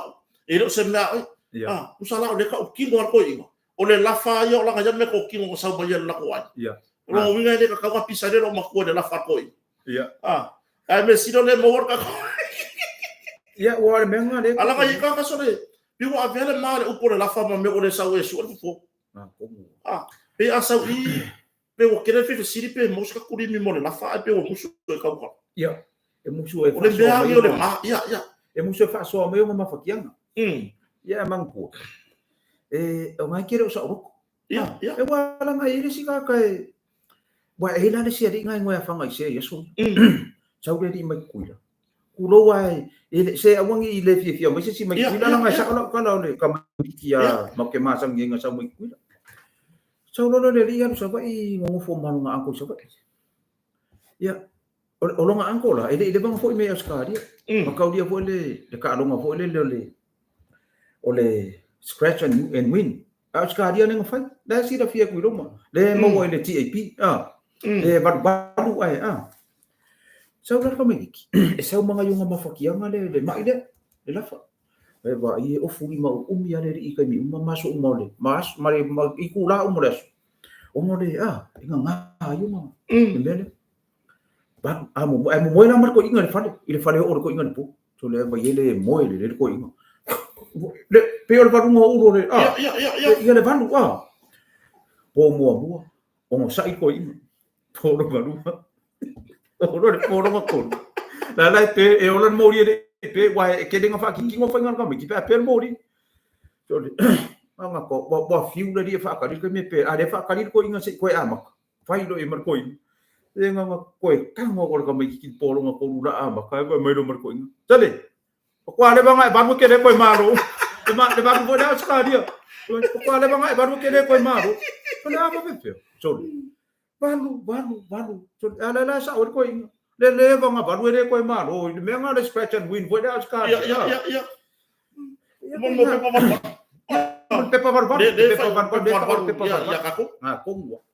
E lo se me usala le ka kingo ko inga. O le la fa yo la nga me ko kingo sa ba ya la ko ai. Ya. Lo winga le ka ka pisare lo makua de la fa ko. Ya. Ai me sino le mo ka Ya, wa menga le. Ala ka ika ka sore. Piwa avele male upore la fama me ore sa we su fo. Pe asa wi pe o kere fe siri pe moska kuri mi mole la fa pe o musu e ka ka. Ya. E musu e fa. Ya. E musu fa so me ma fakianga. Ya mangku. O ngai kere o sa ro. Ya. E wa la ngai ri sika kai. Wa e la le siri ngai ngoa fa ngai se yeso. Sau le di mai kuila. Kulo wai se awangi le fia mai se mai kuila nga sa kalau le kamakia make masang ngi nga sa mai kuila so lo le ria so vai ngo fo manu nga angko so vai ya o nga angko la ele bang fo me askari makau dia fo le ka lo nga fo le ole scratch and win askari nga fai la si da fia kuilo ma le mo le TAP le baru ai Sau la kami e sau mga yung mafakianga le mai le lafa e ba i o furi ma umi ale ri kai mi maso umole mas mari ikula umole inga nga yung mbele ba amo mo na mar ko inga le fale o ko inga po so le ba yele mo le ko inga le peor ba ngo uro le ya le bandu po mo o sa ko inga po lo ba Ora makon. La pe e ola mori pe wa ke denga fa ki ngo fa ngal ka mi pe mori. So anga ko bo fiu le dia fa ka ri ke me pe a de fa ka ri ko inga se ko ama. Fai lo e mar ko inga. Denga ko e ka ngo ko ka mi ki polo ngo ko ura ama ka ko me lo mar ko inga. Sale. Ko ale ba ngai ba mo ke de ko maro. De ba ko da ska dia. Ko ale ba ngai ba mo ke de ko maro. Ko na ba pe. So balu so ala sa or ko le va nga balu re ko malo me nga le scratch and win foi da ska ya Mo pepa var. Pepa var. Pepa var. Ya kako. Ah, kongo.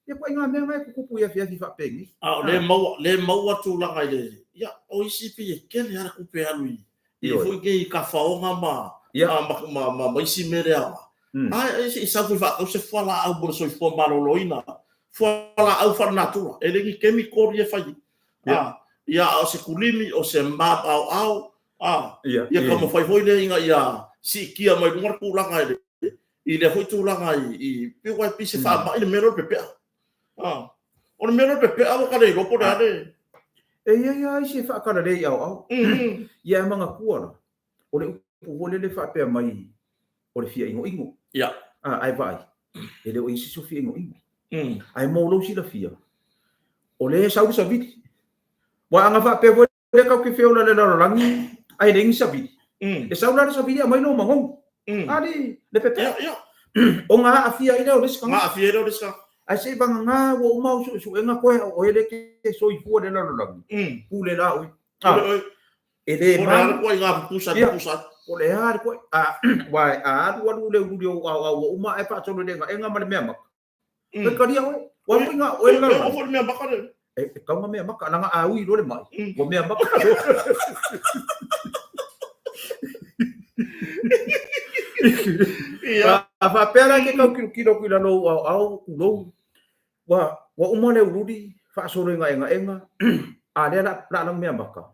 Ya ko inga me mai ku pu ya fia fa pengi. Ah, le mau atu la ngai. Ya, o isi pi ke le ara ku pe alui. I foi ke ka faonga ma. Ma isi merea. Ah, isi sa fu fa o se fala au bo so fo maloloina. Fala au fa natura. Ele ki chemical ye fa. Ah, ya o se kulimi o se map au. Ah, ya como foi le inga ya. Si kia mai ngor ku la ngai. I le foi tu la ngai I pe wa pi se fa ba i mero pepe. Ah. On mero pepe au ka le lopo dale. Ya isi fa ka le au. Ya manga kuara. O le pu le fa pe mai. O le fia ingo. Ya. Ah, ai vai. Ele o isi so fia ingo. Ai mo lo si la fia. O le sa viti. Wa anga fa pe vo le ka ki feo le langi. Ai le sa viti. E sa sa viti mai no mangong. Ali le pepe. Ya. O nga afia ile o leska. Nga afia ile o leska. Ai sei banga nga wo mau su enga ko o ele ke so I fu le langi. Pule la o. Ele ma ko nga pusa. O le har ko wai wa le o uma e pa so le enga ma le mema. Pe ka dia o. Wa nga o le la. O fo mema ka le. E ka nga mema ka nga a ui le mai. O mema ka. Fa pera ke ka kilo no au no wa uma le urudi fa so enga a le la me ambaka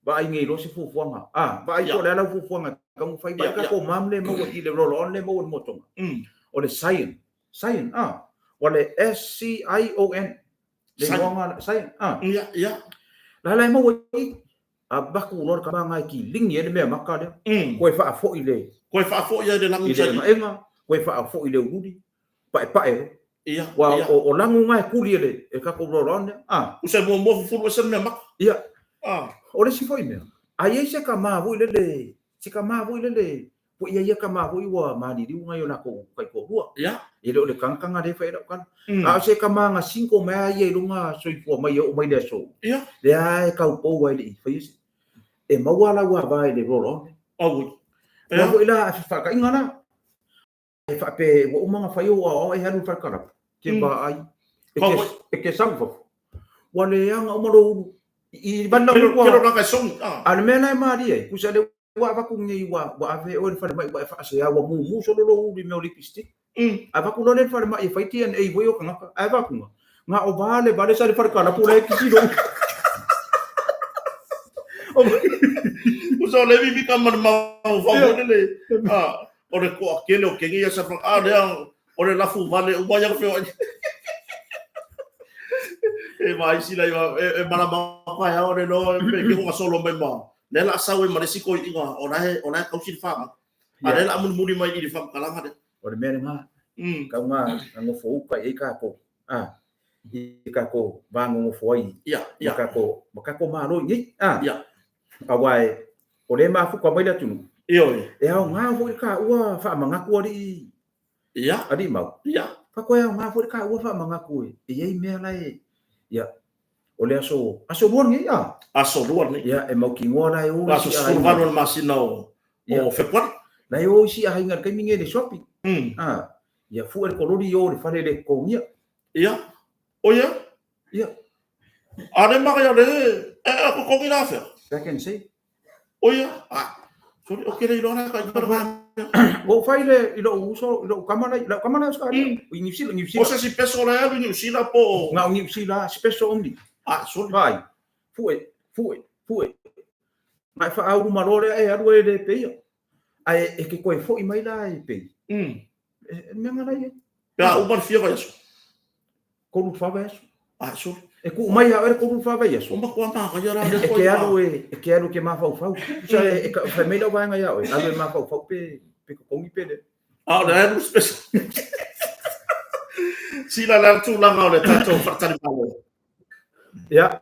ba ai ngi lo se fu fuanga ba ai ko le la fu fuanga ka mo fai ba ka ko mam le mo I le ro le mo mo tonga o le science o le SCION le wanga science ya la mo a ba ku lor ka ba ngai ki ling ye le me maka le ko fa fo ile ko fa fo ya de langu sa enga ko fa fo ile urudi pa Iya. Wa o langu ngai kuli le e ka ko ron o se mo fu se me mak. Iya. O le si foi me. Ai se ka ma vo le. Si ka ma vo le. Po ia ka ma vo wa ma di ngai ona ko kai ko rua. Iya. E le kangkanga de fa kan. A se ka ma nga 5 mai ia lunga so I po mai o mai le so. Iya. Le ai ka po wa le fa isi. E ma wala wa vai le ron. O. Wa vo ila fa ka ingana. E fa pe o manga fa yo o e hanu fa kara. Ke ba ai e ke sanfo wale yang o maro I banda ko pero na ka song al mena mari ku sa le wa ba ku ngi wa ave o fa mai ba fa se ya wa mu so lo di me olipisti ava ku lo le fa mai fa ti en e vo yo ka ava ku nga o vale sa le fa ka na pula ki do o so le vi ka man ma o fa le o le ko akele o kengi ya sa le o le lafu vale o vaya feo e mai sila e mala ma ya o le no pe ke ko solo mai ma le la sa we ma si ko inga o na ka si fa ma le la mun muri mai di fa kala ma de o le mena nga ka nga ngo fo ka e ka ko I ka ko ba ngo fo I ya ka ko ma ro ni ya a wai o le ma fu ko mai la tunu yo e au nga fo ka wa fa ma nga ko ri ya adi mau ya fa ko ya nga fo ka wa fa ma nga ko e ye me la ya o le aso luar ni aso luar ni ya e mau ki ngona e o aso survano masina o fe por na yo si a hinga ka minge de shopping ya fu el kolori yo le fale le ko mia ya o ya ade ma ya le ko ko ina fe can say o ya so o ke le lona ka go faile ilo uso ilo kamana ska ni sila o se si peso la ni sila po nga ni sila special only so vai fue mai fa au malore e adu e de pe ai e ke ko fo I mai la e pe me ngana ye ya o mar fia vai so ko lu fa vai so e ku mai a ver ko lu fa vai so o ma ko ma ka ya la e ke adu ke ma fa so e ka fa me lo vai nga ya e adu ma fa pe ko kongi pe de da é special si la tu la ma le tato fatali malo ya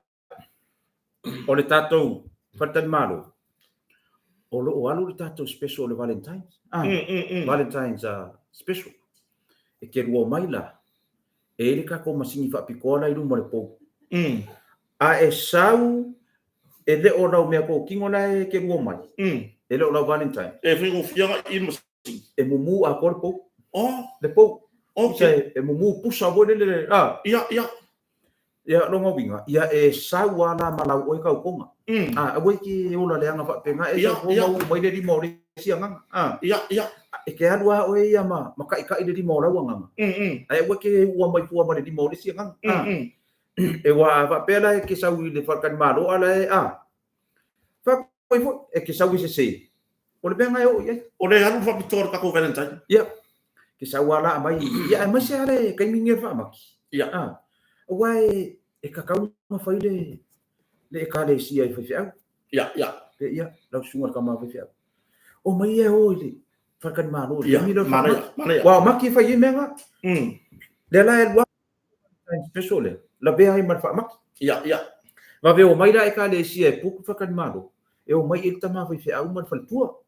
o le tato fatali malo o lo alu le tato special le Valentine's Valentine's special e ke ruo mai la e le ka ko masini fa pikola I mo le po a e sau e le o rau mea ko kingo la e ke ruo mai e lo la Valentine E fai ngo fianga I mo. e mumu a ko po Oh, le po okay. e mumu pusa vo le Ia. ia lo ngobinga ia e sawa la malau o ka konga a ki ola le anga fa penga e ko mau mai le di mo le sianga Ia. e ke alua o ia ma ka ile di mo la wanga ai ki ua mai fu ma le di mo le sianga e wa fa pela e ke sawi le fa kan malo ala e fa ko e ke sawi se o le benga o ia O le anu fa pitor ka ko Valentine. ia ke sawala mai ia mai se ale kai mingi fa maki Ia. Wai e kakau ma faile le ka le sia i fa Ia. pe ia la sunga ka ma fa o mai e o le fa kan ma no Ia. mi lo Mana ya. wa maki fa i menga le la el wa special la be ai ma fa maki Ia. va ve o mai la e ka le sia e pu fa kan ma no e o mai e tama fa au ma fa tua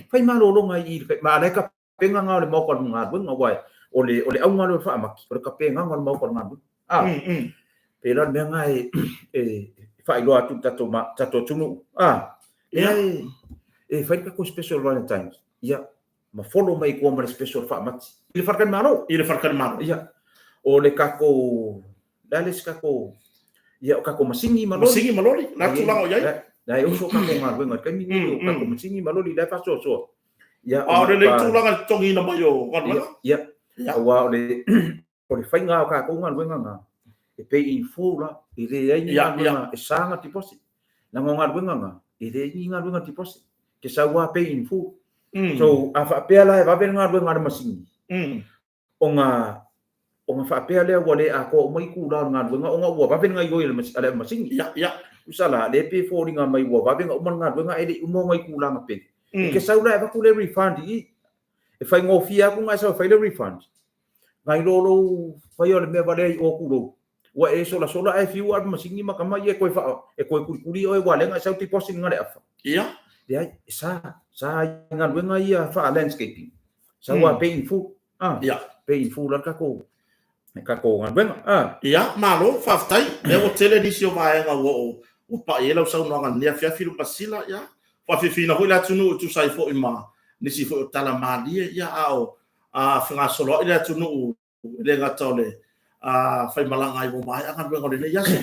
fa ma lo longa i ma le ka penga nga le mo ko nga bunga wai o le au nga lo fa maki o ka penga nga mo ko nga Pela menga e fai lo atu tato tunu e fai ka ko special Valentine ia ma follow mai ko ma special fa mati ile farkan malo ia o le kako dale kako ia kako masingi maloli na tu lang o yai dai o so kako nga wenga kan ni kako masingi maloli le fa so ia o le tu lang tongi na mayo ia wa o le fai nga kako nga wenga nga e pe in fula i re ai nga e sanga tiposi na nga nga i re nga nga tiposi ke sa wa pe in fu so a fa pe ala e va ben nga nga masing o nga fa pe ala wa le a ko mai ku la nga nga o nga wa va ben nga yo le masing ia usala le pe fo nga mai wa va ben nga nga e le mo ngai ku la nga pe ke sa la va ku le refund i e fa ngo fia ku nga sa fa le refund ngai lo fa yo le me va le o ku lo wa e sola e fiu ar masingi makama ye ko fa e ko kuri o e wale nga sa ti posting ngale afa ia dia sa nga wenga ia fa landscaping sa wa painful ia painful la ka ko nga wenga ia malo fa tai e o tele di sio vai nga wo o pa ye la sa no nga nia fia filu pasila ia fa fi fina ho la tunu tu sai fo ima ni si fo tala mali ia ao fa solo ila tunu le nga tole fai malanga I mo mai akan benga le yaso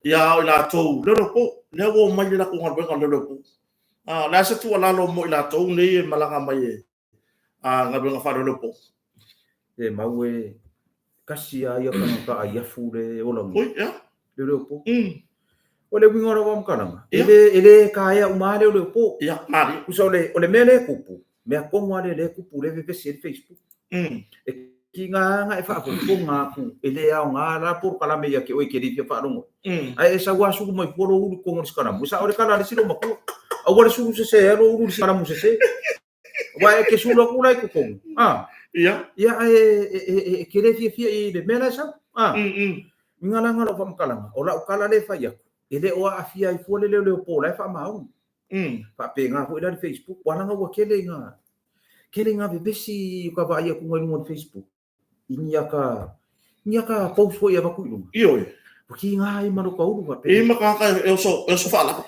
ya ila to le po le wo mai la ko ngal benga le po la se tu la lo mo ila to ne malanga mai ngal benga fa le po e mawe kasia ia ka ia fure o la mo ya le po o le winga ro am kana ele ka ia uma le po ya mari uso le o le mele kupu me ko ngwa le kupu le ve se Facebook ki nga e fa ko nga pu ele a nga la por kala me ya ke o ke ri fa rongo ai esa wa su mo poro u ko ngos kana musa ore kala le silo mako a wa su se ro u kana musa se wa e ke su lo ku lai ko ya e ke re fia i le mela sa nga la nga lo fa kala o la kala le fa ya ele o a fia I fo le po la fa ma u fa pe nga fo ila Facebook wala nga wa ke le nga bebesi ka va ia ku ngai mo Facebook inia ka post foi ava ku ilunga io porque ngai mano ka uru va e maka eu so fala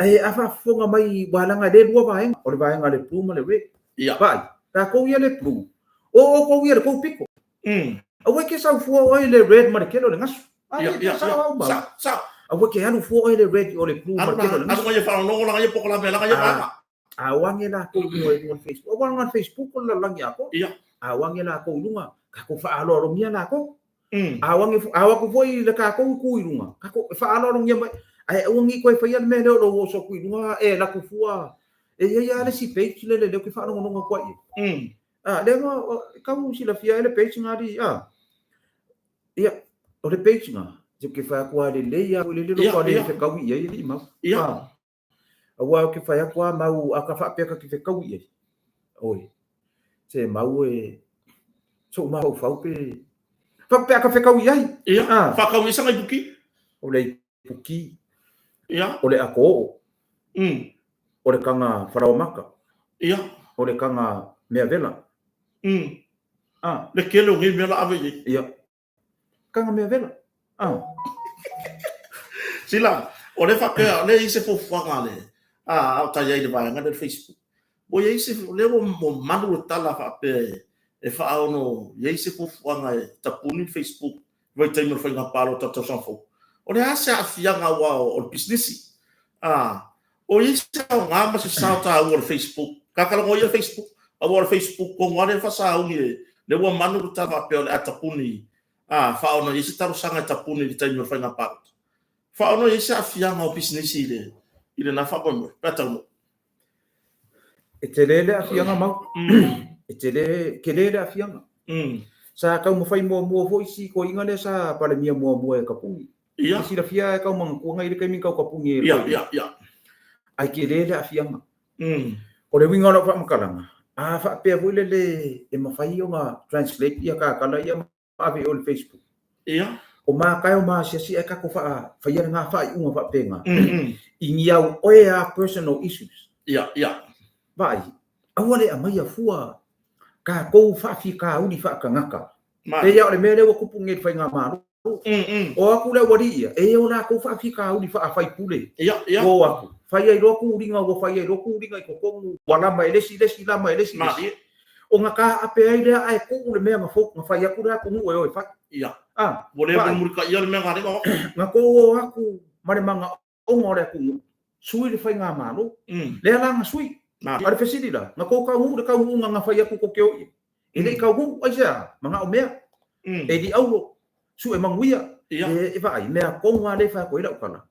ai afa fonga mai wala nga le lua vai o le vai nga le pluma le we ia vai ta ko ia le plu o ko ia le ko pico a we ke sa fu o le red ma ke lo le ngasu ia sa a we ke anu fu o le red o le plu ma ke lo le ngasu nga fa no la nga po la me la nga a wange la ko mo Facebook o wanga Facebook ko la langi ako ia a wange la ko lunga ka ko fa alo mia na ko awa ko foi le ka ko ku ilunga ka ko fa alo ngia mai ai wangi ko fa ia me le o so ku ilunga e la ku fua e ia le si page le ke fa no ngo ko le ngo ka mu si la fia le page ngari ia o le page nga je ke fa ko le ia le ko le fe ka wi ia ma ia awa ke fa ko mau aka fa pe ka ke fe ka wi oi se mau e so mau fa pe fa pe ka fe ka wi ai ia fa ka wi sa ngai buki o le puki ia o le ako o le kanga faramaka ia o le kanga mea vela le kelo ngi me la ave ia kanga mea vela sila o le fa ke le se fo fa ngale au ta ia le vai nga le Facebook o ye se le mo manu tala fa pe e fa ono ye se ko fuanga tapuni Facebook vai ter no fanga palo tata sanfo o le asa afianga wa o business o ye se nga ma se sauta o Facebook kakala o ye Facebook o Facebook ko ngare fa sa ungi le wa manu tala pe o tapuni fa ono ye se taro sanga tapuni di ter no fanga palo fa ono ye se afianga o business ile na fa bon pata e te lele a fianga mau e te le ke lele a fianga sa kau mo fai mo foi si ko inga le sa pale mia mo e kapungi ia si la fia kau mang ko ngai le kai min kau kapungi ia ai ke lele a fianga o le winga no fa makalanga fa pe vo le e mafai o nga translate ia ka kala ia ma ve o Facebook ia o ma kai o ma si e ka ko fa ia nga fa i unga fa penga ingia o e a personal issues ia vai awale a mai a fua ka ko fa fi ka uni fa ka ngaka e ya le mele wo kupunge fa nga maru o aku le wari e o la ko fa fi ka uni fa fa pule ia o aku fa ia ro ku ringa wo fa ia ro ku ringa ko ko wala mai le si la mai le si o ngaka ape ai le ai ku le me nga fo nga fa ia ku ra ku o e fa ia vole mo ka ia le me ngare ko nga ko aku mare manga o ngore ku sui le fa nga maru le la nga sui Ada fasili lah. Ngako kau nga fai aku ko keo. Ele kau ai sa manga o mea. E di aulo. Su e manguia. E vai mea ko nga le fa ko ila kala.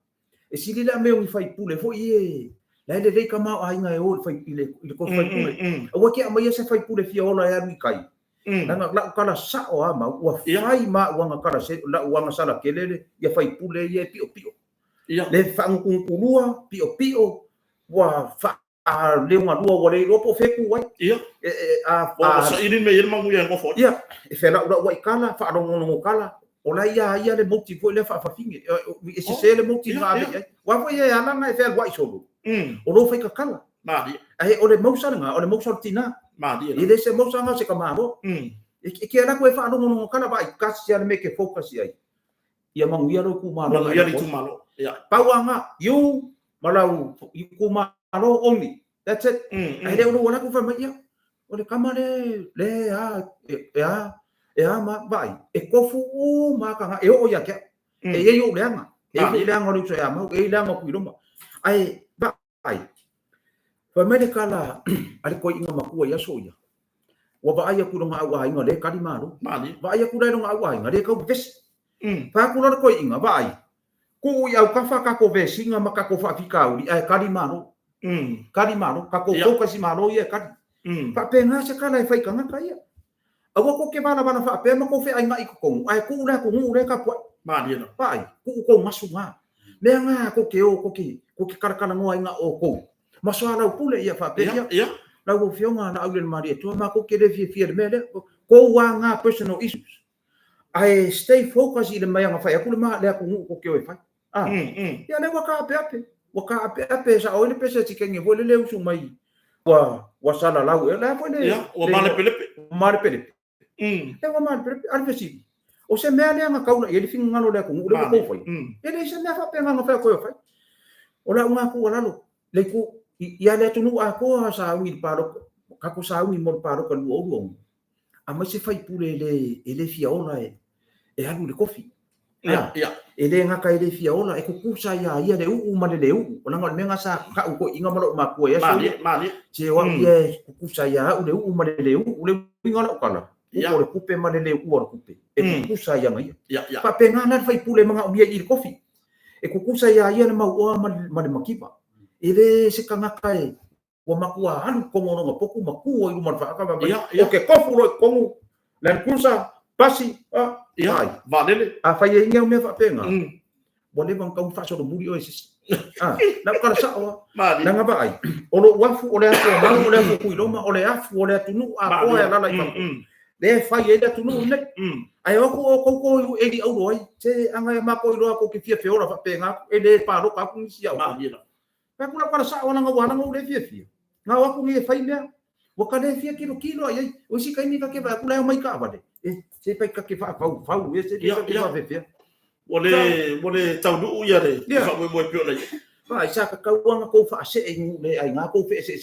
E sili la me ngi fai pule fo ie. La le ka ma ai nga e o fai pile ko fai pule. O ke ama ia se fai pule fia ola ya mi kai. Nga la kala sa o ama o fai ma o nga kala se la o nga sala kelele ia fai pule ie pio pio. Le fa ngkulua pio pio wa fa le nga lua wale ropo feku wai ia so ini me irma mu yang ofo ia e fela ura wai kala fa no kala ola ia le motivo le fa finge e se le motivo ave wa foi ia na e fel wai solo o lo fai kala ma di ai o le mausa nga o le mausa tina ma di ile se mausa nga se kamaro e ke ana ko e fa no kala vai kasi ia me ke focus ia ia manguia ro ku malo ia tu malo ia pauanga you malau ku malo only that's it ai le wala ku fa mai o le kamare le ma vai e kofu ma ka e o ya ke e yo le anga e le anga lu so ya ma e le anga ku roma ai vai fa me le kala ali ko inga maku ya so ya wa ba ya ku nga wa inga le kali maru ba ya ku le nga wa inga le ka ves fa ku lo ko inga vai ku ya ka fa ka ko ves inga ma ka ko fa fikau ai kali maru kari mano ka ko kasi mano ia kari pa penga se kala fai kanga kaya awa ko ke bana fa pe ma ko fe ai ngai ko ai ku na ko ngure ka po ma dia no pai ku ko masunga me nga ko ke karakana ngo ai nga o ko masala pule ia fa pe ia la go fionga na aulen maria to ma ko ke de fi mele ko wa nga personal issues I stay focused ile mai nga fa ku ma le ko ko ke fa ia le wa ka pe waka ape sa o le pesa tikenge vole le usu mai wa sala lau e la vole o male pele e wa male pele arvesi o se me ale nga kaula e le finga ngalo le ko le ko foi e le se me fa pe nga fa ko fa o la nga ku wala lo le ku ia le tunu a ko sa wi paro ka ko sa wi mo paro ka lu o a ma se fai pule le fia ona e alu le kofi ia ele nga kai le fia ola e ko kusa ia le u ma le u ona ngol menga sa ka u ko inga malo ma ko ya so mali che wa ye kusa ia u le u ma le u le inga la kala u le kupe ma le u o kupe e kusa ia ngai ia pa pe nga na fai pule manga o i kofi e ko kusa ia le ma o ma le makipa ele se kanga kai wa makua alu ko ngono nga poku maku o i ma fa ka ba o ke kofu lo ko le kusa pasi ia valele a fai inga me fa penga bole bang kau fa so do muri o sis na kala sa o na nga ba ai o lo wafu o le afu ma o le afu ku roma o le afu o le tunu a ko ya la la le fai e da tunu ne ai o ko e di au roi te anga ma ko ro ko ki fia fe ora fa penga e le pa ro ka ku si au pa ku la kala sa o na nga wa na le fia nga wa ku ngi fai me o ka le fia kilo ai o si kai ni ka ke ba ku la mai ka ba de se pai ka ke fa e se ka ke fa fe Wole tau du ia re fa mo pio le vai sa ka ka wanga ko fa se le ai nga ko fe se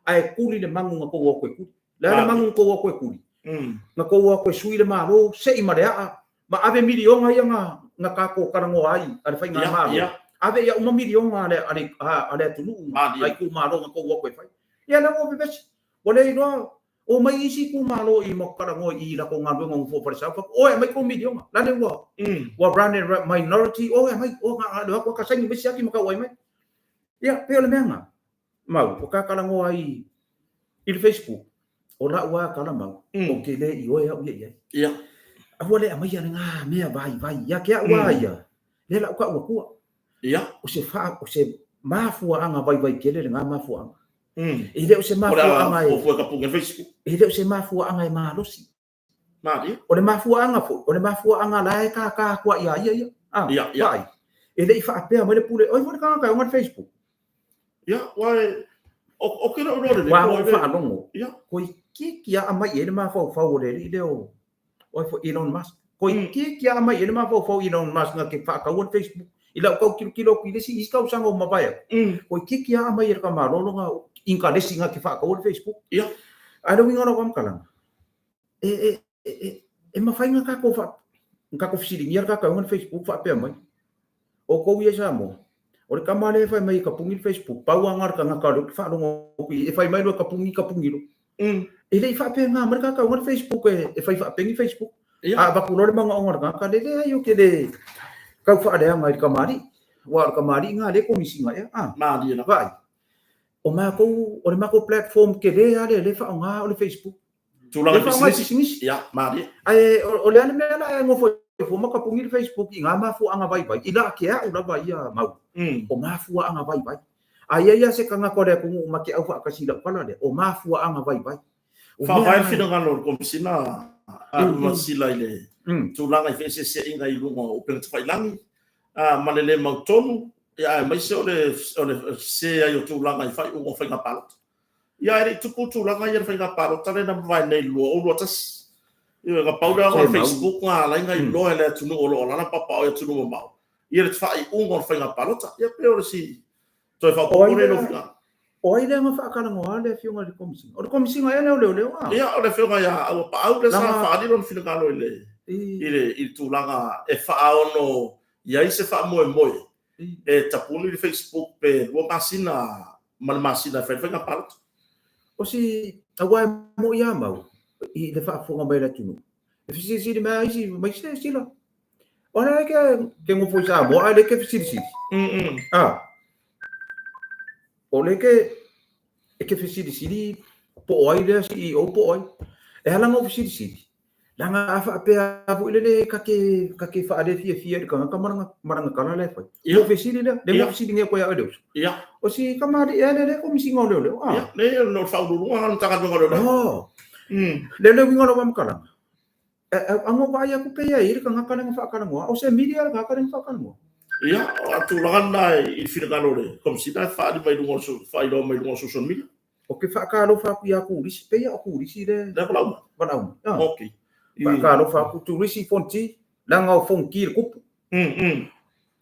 ai kuli le mangu nga ko koe kuli la le mangu ko koe kuli nga ko koe sui le malo se i marea ma ave milionga ia nga ka ko karango ai ale fai nga malo ave ia uma milionga ale tulu ai ku malo nga ko koe fai ia la mo bebes ole no o mai isi ku malo i mo karango i la ko ngado ngong fo for sa o mai ko milionga la le wa brand minority o mai o nga do ko ka sangi besi aki maka wai mai ia pe ole menga mau o ka karango ai il Facebook o la wa kala mau o ke le i o ia a wale a mai nga me vai ya ke wa ia le la ka wa ku ia o se fa o se mafua anga vai ke le nga mafua anga ile o se mafua anga o foi ka punga Facebook ile o se mafua anga ma losi mari o le mafua anga fo o le mafua anga la ka kwa ia vai ile i fa pe mai le pule o foi ka on Facebook ia wai o ke no le wa fa longo ia ko ki a mai ele ma fa le ile o fo Elon Musk ko ki a mai ele ma fa Elon Musk nga ke fa ka on Facebook ila ko kilo ki si iska usanga o mabaya ko ki a mai ele ka ma lo nga inka lesi nga ke fa ka on Facebook ia ai do winga no kam kala ma fa nga ka ko fisi ngia ka on Facebook fa pe mai o ko ia sa mo o le kamale fai mai ka pungi Facebook pau angar ka nga ka lo fa lo e fai mai lo ka pungi lo ele fa pe nga mereka ka on Facebook e fai fa pengi Facebook ba ku lo mga ongar ka le ayo ke le ka fa ada nga kamari wa kamari nga le komisi nga ya mari na vai o ma ko platform ke le fa nga o le Facebook tu la business ya mari ai o le ane mela ngo fo ma ka pungi Facebook nga ma fu anga vai ila ke a ula vai ya mau o mafua anga vai ai se kanga ko le ku ma ke au fa ka sila kala le o mafua anga vai fa vai fino ngalo kom sina ma sila ile tu langa fese se inga i lunga o pe fai langi malele mautonu ya mai se ole se ai tu langa fai o fai nga palo ya ri tu langa ia fai nga palo tale na vai nei lo o tas ia ga pauda ko Facebook nga la inga i lo ele tu no o la papa o tu no mau ia te fai ungo fai nga palota ia pe ora si to fa po le no fina o ile nga fa kana ngo ale fiunga le komisi o komisi nga ele le ia o le fiunga ya o pa au le sa fa di no fina kalo ile ile tu langa e fa ono ia se fa mo e tapuni le Facebook pe o masina mal masina fa nga palota o si awa mo ia mau i le fa fonga mai la tunu e si de mai si la ora que mo foi sa mo ale que fisi o le que fisi po oi le si o po oi e hala mo fisi langa afa pe abu le ka ke fa ale fia ka maranga kana le foi o fisi le fisi nge ko ya deus ia o si kamari ele ko misi ngol le le no fa du nga ta ka ngol le le wingo lo kala ango ba ya ku pe ya ir ka ngaka nga fa kana mo o se media ka ka nga fa kana mo ia tu langa i fina kalore comme si da fa di mai du so fa do mai du social media o ke fa ka lo fa ku ya ku ri pe ya ku ri si le da ba okay fa ka lo fa ku tu ri si fonti langa o fonki ku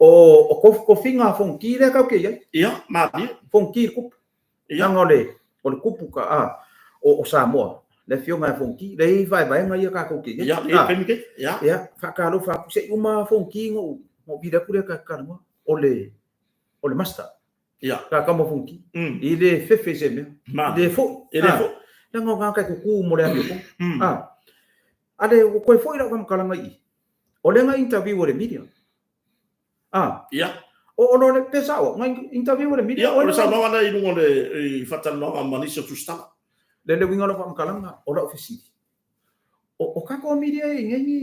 o ko finga fonki le ka ke ya ia ma di fonki ku langa le o ku ka o sa mo le fionga fonki le vai nga ia ka ko ke ia ya fa ka lo fa se uma fonki mo vida pure ka mo ole master ia ka mo fonki ile fefe se me de fo le nga ka ku mo le ko ale ko foi la kam kala ngai ole nga interview ole media ia o no le pesao nga interview ole media ia o sa no ana i no le fatal no amanisho tu sta le winga lo kam kala nga o la ofisi o ka ko media ngai ni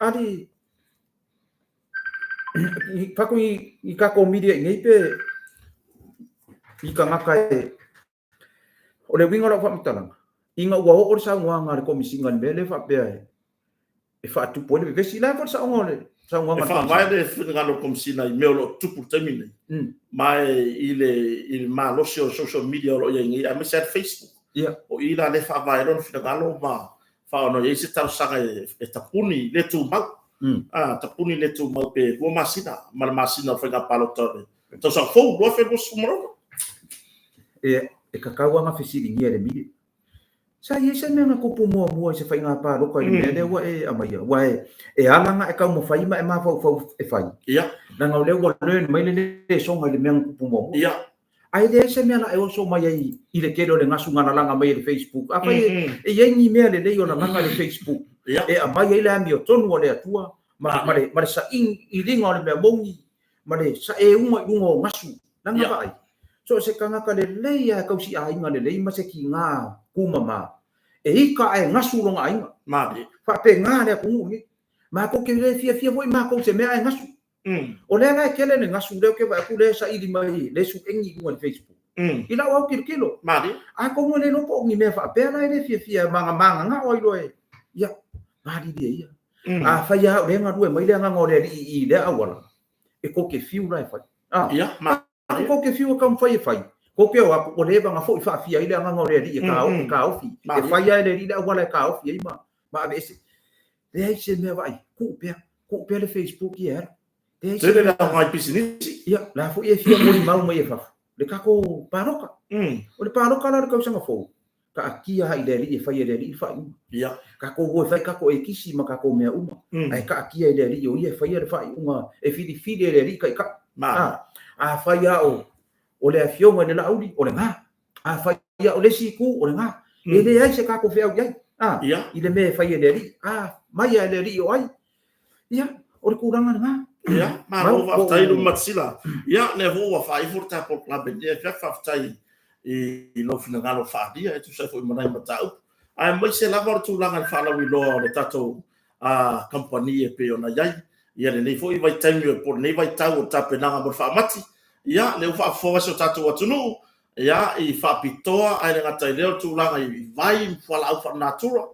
ali pa ko i ka ko media ngai pe i ka ngaka o le winga lo kam kala inga wa o sa nga ko misinga le fa pe e fa tu pole be si la for sa ngole sa nga fa vai de finga lo kom sina i melo tu por termine mai il ma lo social media lo yengi a me set Facebook o ila le fa vai don finga lo ma fa no ye se tar sa e tapuni le tu mal tapuni le tu mal pe o masina mal masina fa ga palo to sa fo do fe bo sumro e kakau anga fesilingia le mili sa ia se menga kupu mua se fainga pa lo ko le le wa e amaya wa e alanga e ka mo fai ma e ma fau e fai ia na ngau le wa le mai le songa le menga kupu mua ia ai le se menga e o so mai i le kelo le ngasu ngana langa mai le Facebook a fai e ia ni me le o na ngana le Facebook e amaya ile ami o tonu o le atua ma sa i ringa o le mea mongi ma le sa e unga ngasu langa vai so se kanga ka le leia kausi a inga le lei ma se ki ngā kumama e ika e ngasu longa inga mari fa pe ngā le kungu ni ma ko ke le fia foi ma ko se mea e ngasu o le ngai kele ne ngasu le ke va ku le sa ili mai le su engi ku le Facebook ila o kilo mari a ko mo le no po ni me fa pe na le fia manga nga oi lo e ya mari dia ia a fa ya le nga due mai le nga ngore i le awala e ko ke fiu lai fa ia ko ke fiu ka fai ko ke o le banga fo fa fia ile nga ngore di ka o fi e fa ya le ida wala ka o fi ma be se le se me vai ku pe le Facebook ia te le la mai business ia la fo e fia mo mau mai fa le ka ko paroka o le paroka la ka sanga fo ka kia ha ile li fa ile li fa ia ka ko wo fa ka ko e kisi ma ka ko me uma ai ka kia ile li o ia fa ile fa uma e fi ile li ka a fa ya o le afionga le laudi o le nga a fa ya o le siku o le nga e le ai se ka ko fe au ia ile me fa ile li mai ile li o ai ia o le kuranga nga ia ma ro va tai lu matsila ia ne vo va fai furta por la bende fa tai e no fina ngalo fa dia tu sai foi manai matau ai mai se lava tu langa fa la wi lo le tato a company e pe ona yai ia le nei foi vai tai por nei vai tau ta pe nanga por fa mati ia le fa fo so tato atunu ia i fa pitoa ai nga tai le tu langa i vai fa la fa natura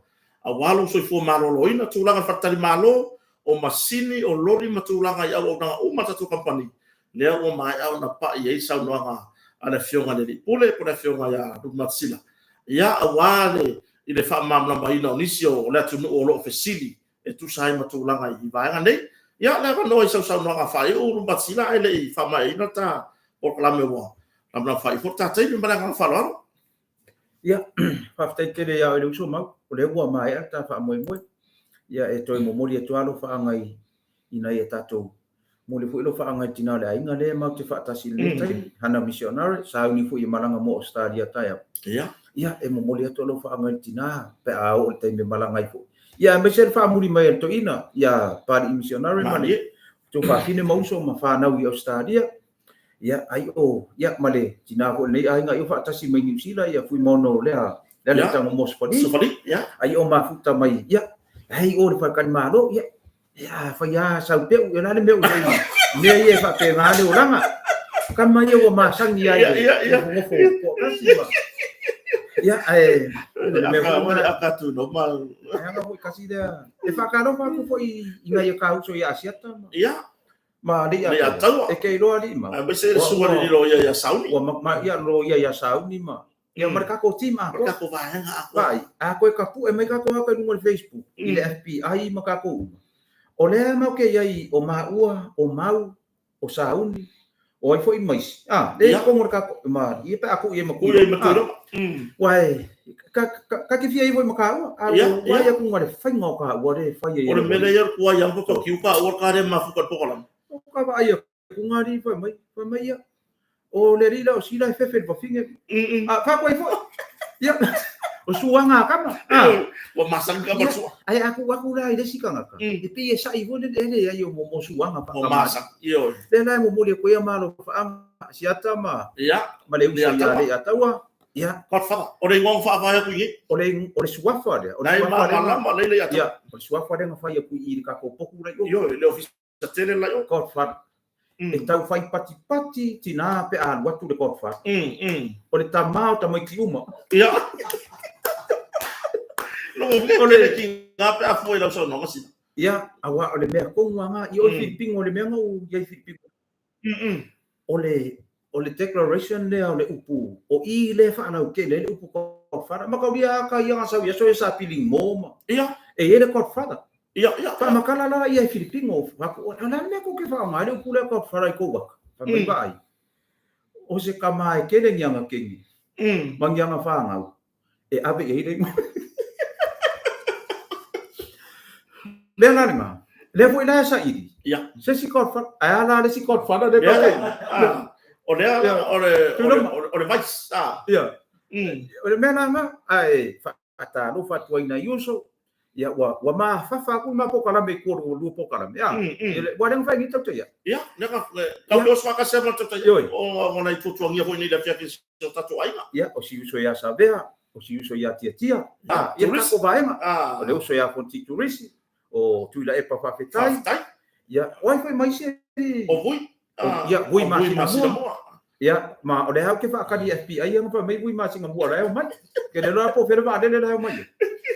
a walo so fo malo loina tu langa fa tali malo o masini o lori matulanga ia o nga o matatu company le o mai au na pa ia sa no nga ana fionga le pule por fionga ya du matsila ia awale i le fa mamla mai no nisio le tu o lo fesili e tu sai matulanga i vai nga nei ia le no i sa no nga fa o du matsila ele i fa mai no ta por la mewa amna fa i forta tai me nga fa lo ia fa tai ke le ya le so ma o le wa mai ta fa moi ia e toi mo moli e tualo fa ngai ina e tato mo le fu lo fa ngai tina le ainga le ma te fa tasi le tai hana missionary sa uni fu i malanga mo Australia tai ia e mo moli e tualo fa ngai tina pe a o te me malanga fu ia me se fa muri mai to ina ia pa missionary mali to fa fine mo so ma fa na i Australia ia ai o ia male tina ko le ainga i fa tasi mai New Zealand ia fu mono le le tanga mo sofali ia ai o ma futa mai ia ai o le fa kan malo ya fa ya sa pe u la le me u ne ye fa pe ma le ulanga kan ma ye o ma sang ya mo kasi ba ya me ko akatu no mal ya no kasi da e fa ka no fa ko i nga ye ka u so ya siata ia ma le ya e ke lo ali ma ba se suwa ni lo ya sauni wa ma ya lo ya sauni ma ya mereka ko tim mereka ko vai vai ako ka pu e me ka ko ka no Facebook ile FBI maka ko o le mau ke ai o maua o mau o sauni o ai foi mais le ko mereka ma i pa aku ye maku wai ka ki fia i foi maka wai aku ngare fai ngo ka wa le fai o le mele yer ko ya ko ki ka o ka re ma fu ko ko ka ba ai ku ngari foi mai ya o le rila o sila fefe pa finge fa ko ifo ya o suanga kama o masang ka ba su ai aku la ile sikanga ka e pe sa i vole ele ai o mo suanga pa o masang yo le na mo mole ko ya malo fa siata ma ya male usa ya le atawa ya ko fa o le ngong fa fa ku yi o le suafa de o le ma le ya ya o suafa de fa ya ku i ka ko poku la yo le office tele la yo ko fa e tau fai pati tina pe a watu le kofa o le tamao tamai kiuma ia no o le ki nga pe a foi la so no masi ia awa o le mea konga i o Filipino o le mea ngau ia Filipino o le declaration le o le upu o i le fa na ke le upu kofa ma ka dia ka ia sa ia so sa piling mo ia e ele kofa ia pa makala la ia Filipino ako ana me ko ke fa ngale ku le ko fara ko ba pa mai o se kama e kele nyanga kengi mangianga whāngau. E ave e rei. Lea nani ngā. Lea fo ina sa iri. Ia. Se si kod whana. Ai ala le si kod whana de kaka. O le vice. Ia. O le mea nanga. Ai ata no fatua ina yuso. Ia wa ma fafa ku ma po kala me ko lu po kala me. Ia. Wa deng fa ngi tau ia. Ia, neka kau dos waka sema tau o ngona i tutuangia hoi ni le fiaki so tatu ainga. Ia, o si uso ia sa vea. O si uso ia tia. Ia kako vaenga. O le uso ia fonti turisi. O tuila e pawhawhetai. Ia, oai whai mai se. O vui. Ia, vui masina mua. Ia, ma o le hau ke whaakari FBI anga wha mei vui masina mua reo mai. Ke le loa po where wha adele reo mai.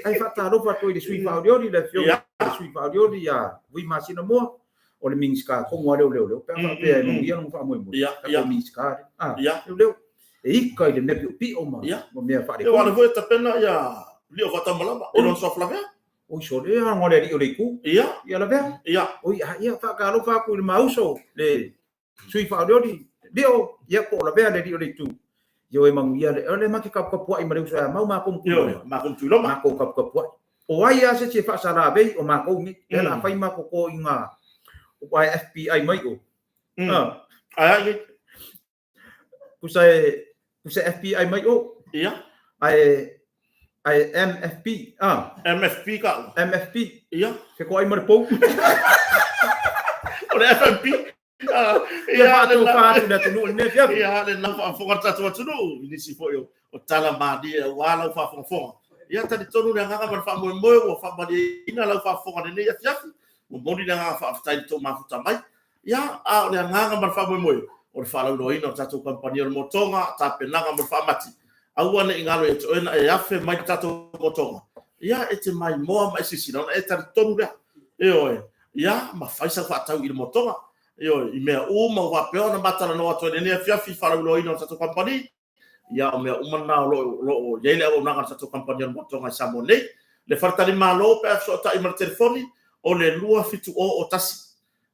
Ai whata rofa toi le sui whaoriori le fio. Le sui whaoriori ia vui masina mua. O le minska kongoa leo. Pea pea e mungia nung wha moe. Ia. Kako minska. Ia. Leo. E ika i le nepi o pi o ma. Ia. Mo mea whaare. E wale voe tapena ia lio wata malama. E non soa flavea. Oi so le ngore ri o le ku. Ia. Ia la vea. Ia. Oi ia whakaro whaku le mauso. Le sui whaoriori. Leo, ia ko la vea le ri o le tu. Yo e mangu ia le maki kapkapua i mareu sa mau makum Yo, makum tu loma. Mako kapkapua. O ai ase che fa sara be o mako ni. Ela fai mako ko inga. O ai FBI mai o. Ai. Kusa FBI mai o. Ia. Ai MFP. MFP ka. MFP. Ia. Ke ko ai marpo. O le FMP. Ia le fa na tu ne fia. Ia le na fa fo tatu tunu ni si fo yo. O tala ma di wala fa fo. Ia tadi tonu le nganga ma fa mo o fa ma di ina la fa fo ni ia fiafi. Mo moni le nganga fa tai to ma futa mai. Ia a le nganga ma fa mo o le fa lo ina tatu kompania mo tonga ta penanga mo fa mati. Aua ne ingalo e toena e afe mai tatu mo tonga. Ia e te mai mo mai sisi no e tadi tonu le. Ia ma fa sa fa tau i mo tonga. I mea uma wa peo na matara no ato ne fiafi fara lo ino tatu company ya mea uma na lo yele o na tatu company no tonga samo nei le farta ni malo pe so ta i mar telefoni o le lua fitu o tasi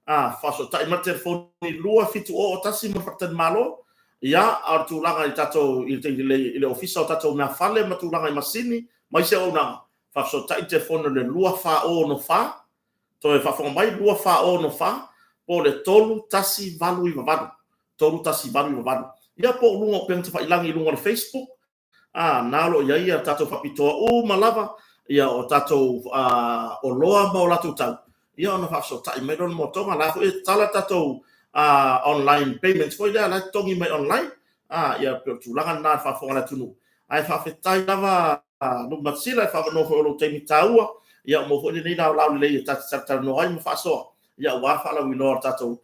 fa so ta i mar telefoni lua fitu o tasi mo farta ni malo ya artu langa i tatu ile ofisa o tatu na fale matu langa i masini mai se o na fa so ta i telefoni le lua fa o no fa to e fa fo mai lua fa o no fa po le tolu tasi valu i vavadu. Tolu tasi valu i vavadu. Ia po lunga peng te whailangi lunga le Facebook. Nalo ia tato whapitoa malava. Ia o tato o loa mau latu tau. Ia ona whafso tai meron mo tonga. Lako e tala tato online payments. Foi lea lai tongi mai online. Ia peo tūlanga nā whafonga la tunu. Ai whawhetai lava numatsila. Ai whamanofo o lo teimi taua. Ia mo fo ni nao lau lei tata no ai mo whasoa. Ia wafa la winor tato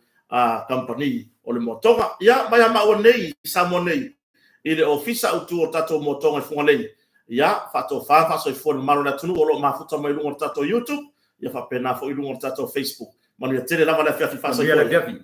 company o le motonga ia mai ma o nei samo nei i le ofisa utu o tato motonga funga lei ia fato fa so i fon maro na tunu o lo mafuta mai lungo tato YouTube ia fa pena fo i lungo tato Facebook manu ia tele lava la fiafi fa so ia la fiafi